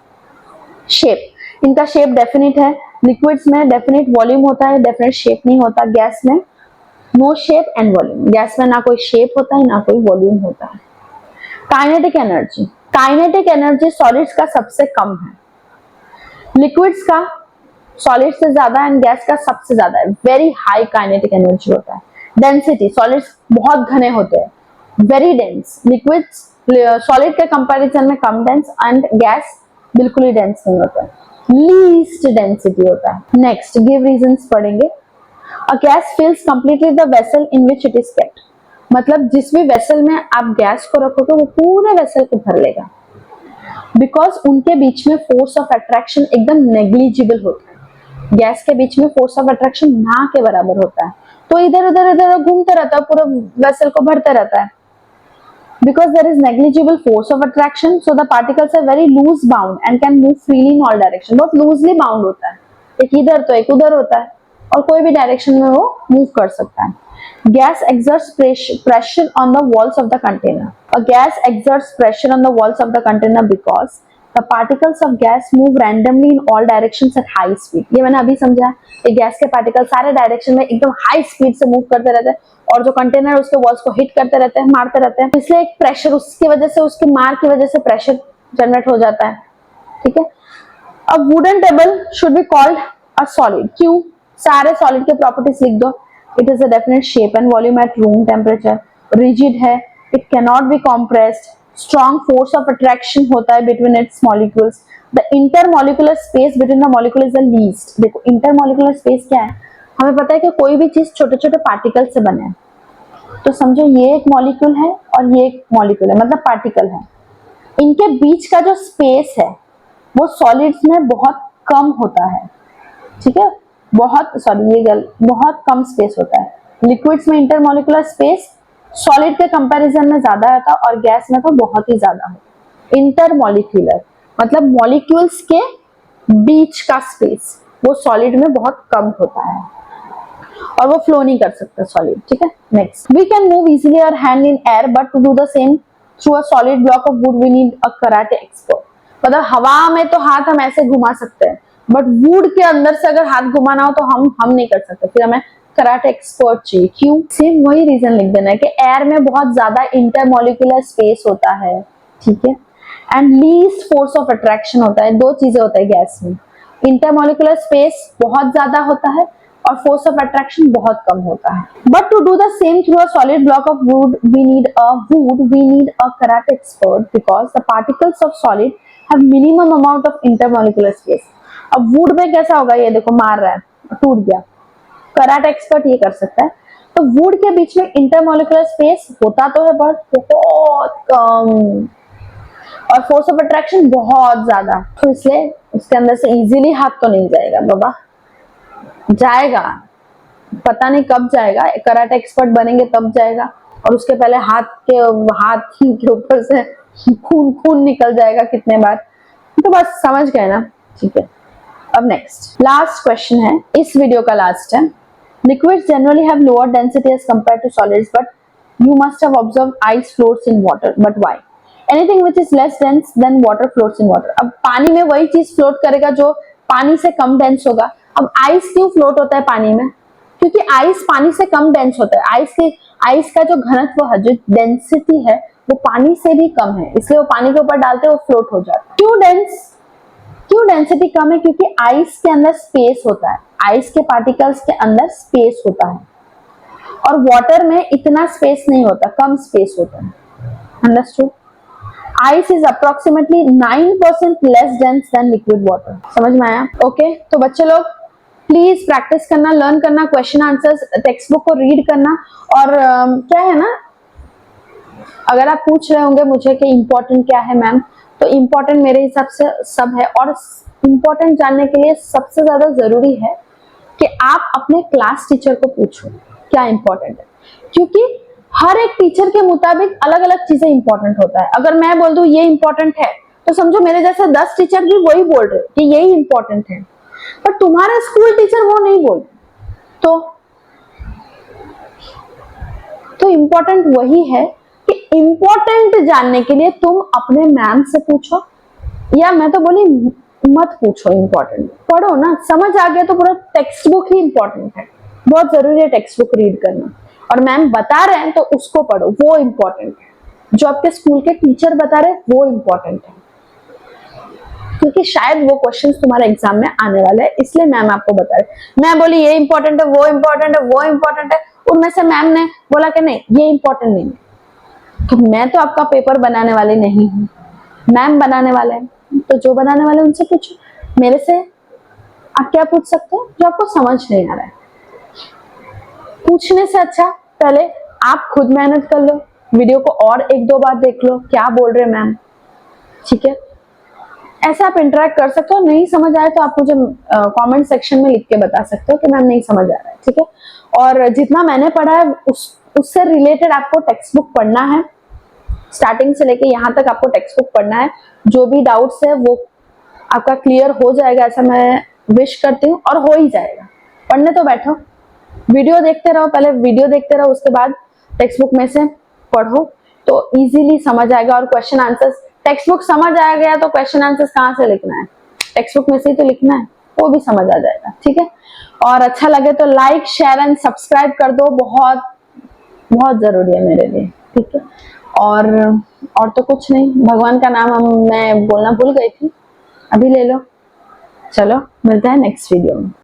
शेप, इनका शेप डेफिनेट है, लिक्विड्स में डेफिनेट वॉल्यूम होता है, डेफिनेट शेप नहीं होता। गैस में no shape and volume, gas में ना कोई शेप होता है ना कोई वॉल्यूम होता है। काइनेटिक एनर्जी सॉलिड्स का सबसे कम है, लिक्विड्स का सॉलिड से ज्यादा एंड गैस का सबसे ज्यादा है, वेरी हाई काइनेटिक एनर्जी होता है। डेंसिटी, सॉलिड्स बहुत घने होते हैं, वेरी डेंस। लिक्विड्स सॉलिड के कंपैरिजन में कम डेंस एंड गैस बिल्कुल ही डेंस नहीं होता है, लीस्ट डेंसिटी होता है। नेक्स्ट गिव रीजंस पढ़ेंगे। A gas fills completely the vessel in which it is kept, मतलब जिस भी वेसल में आप गैस को रखोगे वो पूरे वेसल को भर लेगा, बिकॉज उनके बीच में फोर्स ऑफ अट्रैक्शन एकदम नेग्लिजिबल होता है। गैस के बीच में फोर्स ऑफ अट्रैक्शन ना के बराबर होता है, तो इधर उधर घूमता रहता है, पूरा वेसल को भरता रहता है। Because there is negligible force of attraction, so the particles are very loose bound and can move freely in all direction. बहुत loosely bound होता है, एक इधर तो एक उधर होता है, और कोई भी डायरेक्शन में वो मूव कर सकता है। Gas exerts pressure on the walls of the container. A gas exerts pressure on the walls of the container because the particles of gas move randomly in all directions at high speed. ये मैंने अभी समझा, ये gas के particle सारे direction में एकदम high speed से मूव करते रहते हैं, और जो कंटेनर उसके वॉल्स को हिट करते रहते हैं, मारते रहते हैं, इसलिए एक प्रेशर, उसकी वजह से, उसकी मार की वजह से प्रेशर जनरेट हो जाता है, ठीक है। अब wooden table should be called a solid, क्यों? सारे सॉलिड के प्रॉपर्टीज लिख दो। It is a definite shape and volume at room temperature, rigid है, it can not be compressed, strong force of attraction होता है between its molecules, the intermolecular space between the molecule is the least. देखो intermolecular space क्या है, हमें पता है कि कोई भी चीज छोटे छोटे पार्टिकल से बने है, तो समझो ये एक मॉलिक्यूल है और ये एक मॉलिक्यूल है, मतलब पार्टिकल है, इनके बीच का जो स्पेस है वो सॉलिड्स में बहुत कम होता है, ठीक है, बहुत कम स्पेस होता है। लिक्विड्स में इंटरमॉलिक्यूलर स्पेस सॉलिड के कंपैरिजन में ज्यादा होता है और गैस में तो बहुत ही ज्यादा होता है। इंटरमॉलिक्यूलर मतलब मॉलिक्यूल्स के बीच का स्पेस वो सॉलिड में बहुत कम होता है और वो फ्लो नहीं कर सकता सॉलिड, ठीक है। Next, we can move easily our hand in air but to do the same through a solid block of wood we need a karate expert. मतलब हवा में तो हाथ हम ऐसे घुमा सकते हैं, बट वुड के अंदर से अगर हाथ घुमाना हो तो हम नहीं कर सकते, फिर हमें कराटे एक्सपर्ट चाहिए। क्यों? सेम वही रीजन लिख देना है कि एयर में बहुत ज्यादा इंटरमॉलिक्यूलर स्पेस होता है, ठीक है, and least force of attraction होता है। दो चीजें होता है गैस में, इंटरमॉलिक्यूलर स्पेस बहुत ज्यादा होता है और फोर्स ऑफ अट्रैक्शन बहुत कम होता है। But to do the same through a solid block of wood we need a karate expert because the particles of solid have minimum amount of intermolecular space. अब वुड में कैसा होगा, ये देखो मार रहा है, टूट गया, कराटे एक्सपर्ट ये कर सकता है। तो वुड के बीच में इंटरमॉलिक्यूलर स्पेस होता तो है बट बहुत कम और फोर्स ऑफ अट्रैक्शन बहुत ज्यादा, तो इसलिए उसके अंदर से इजीली हाथ तो नहीं जाएगा बाबा, जाएगा पता नहीं कब जाएगा, कराटे एक्सपर्ट बनेंगे तब जाएगा और उसके पहले हाथ के ऊपर से खून निकल जाएगा कितने बार, तो बस समझ गए ना, ठीक है। अब नेक्स्ट लास्ट क्वेश्चन है, इस वीडियो का लास्ट है। Liquids generally have lower density as compared to solids but you must have observed ice floats in water, but why? Anything which is less dense than water floats in water. अब पानी में वही चीज float करेगा जो पानी से कम dense होगा। अब आइस क्यों फ्लोट होता है पानी में? क्योंकि आइस पानी से कम डेंस होता है, आइस का जो घनत्व है, जो डेंसिटी है वो पानी से भी कम है, इसलिए वो पानी के ऊपर डालते हैं वो फ्लोट हो जाता है। क्यों डेंसिटी कम है? क्योंकि आइस के अंदर स्पेस होता है, आइस के पार्टिकल्स के अंदर स्पेस होता है और वाटर में इतना स्पेस नहीं होता, कम स्पेस होता है। Understood? Ice is approximately 9% less dense then liquid water. समझ में आया? ओके, तो बच्चे लोग प्लीज प्रैक्टिस करना, लर्न करना, क्वेश्चन आंसर्स टेक्स्ट बुक को रीड करना। और क्या है ना, अगर आप पूछ रहे होंगे मुझे कि इम्पोर्टेंट क्या है मैम, तो इम्पोर्टेंट मेरे हिसाब से सब है और इम्पोर्टेंट जानने के लिए सबसे ज्यादा जरूरी है कि आप अपने क्लास टीचर को पूछो क्या इम्पोर्टेंट है, क्योंकि हर एक टीचर के मुताबिक अलग अलग चीजें इंपॉर्टेंट होता है। अगर मैं बोल दूं ये इंपॉर्टेंट है तो समझो मेरे जैसे 10 टीचर भी वही बोल रहे कि यही इंपॉर्टेंट है, पर तुम्हारा स्कूल टीचर वो नहीं बोल, तो इंपॉर्टेंट वही है कि इंपॉर्टेंट जानने के लिए तुम अपने मैम से पूछो, या मैं तो बोली मत पूछो, इंपॉर्टेंट पढ़ो ना, समझ आ गया तो पूरा टेक्स्ट बुक ही इंपॉर्टेंट है, बहुत जरूरी है टेक्स्ट बुक रीड करना, और मैम बता रहे हैं तो उसको पढ़ो, वो इंपॉर्टेंट है, जो आपके स्कूल के टीचर बता रहे हैं वो इंपॉर्टेंट है, क्योंकि शायद वो क्वेश्चंस तुम्हारे एग्जाम में आने वाले हैं, इसलिए मैम आपको बता रहे। मैं बोली ये इंपॉर्टेंट है, वो इंपॉर्टेंट है, वो इंपॉर्टेंट है, उनमें से मैम ने बोला कि नहीं ये इंपॉर्टेंट नहीं है, तो मैं तो आपका पेपर बनाने वाली नहीं हूँ, मैम बनाने वाले हैं, तो जो बनाने वाले उनसे पूछो, मेरे से आप क्या पूछ सकते हो जो आपको समझ नहीं आ रहा है। पूछने से अच्छा पहले आप खुद मेहनत कर लो, वीडियो को और 1-2 बार देख लो क्या बोल रहे मैम, ठीक है, ऐसा आप इंटरेक्ट कर सकते हो। नहीं समझ आए तो आप मुझे कमेंट सेक्शन में लिख के बता सकते हो कि मैम नहीं समझ आ रहा है, ठीक है। और जितना मैंने पढ़ा है उससे रिलेटेड आपको टेक्स्ट बुक पढ़ना है, स्टार्टिंग से लेके यहाँ तक आपको टेक्स्ट बुक पढ़ना है, जो भी डाउट्स है वो आपका क्लियर हो जाएगा, ऐसा मैं विश करती हूँ, और हो ही जाएगा। पढ़ने तो बैठो, वीडियो देखते रहो, पहले वीडियो देखते रहो, उसके बाद टेक्स्ट बुक में से पढ़ो तो इजीली समझ आएगा। और क्वेश्चन आंसर्स, टेक्स्ट बुक समझ आ गया तो क्वेश्चन आंसर्स कहाँ से लिखना है, टेक्स्ट बुक में से ही तो लिखना है, वो भी समझ आ जाएगा, ठीक है। और अच्छा लगे तो लाइक शेयर एंड सब्सक्राइब कर दो, बहुत बहुत जरूरी है मेरे लिए, ठीक है। और तो कुछ नहीं, भगवान का नाम मैं बोलना भूल गई थी, अभी ले लो। चलो मिलते हैं नेक्स्ट वीडियो में।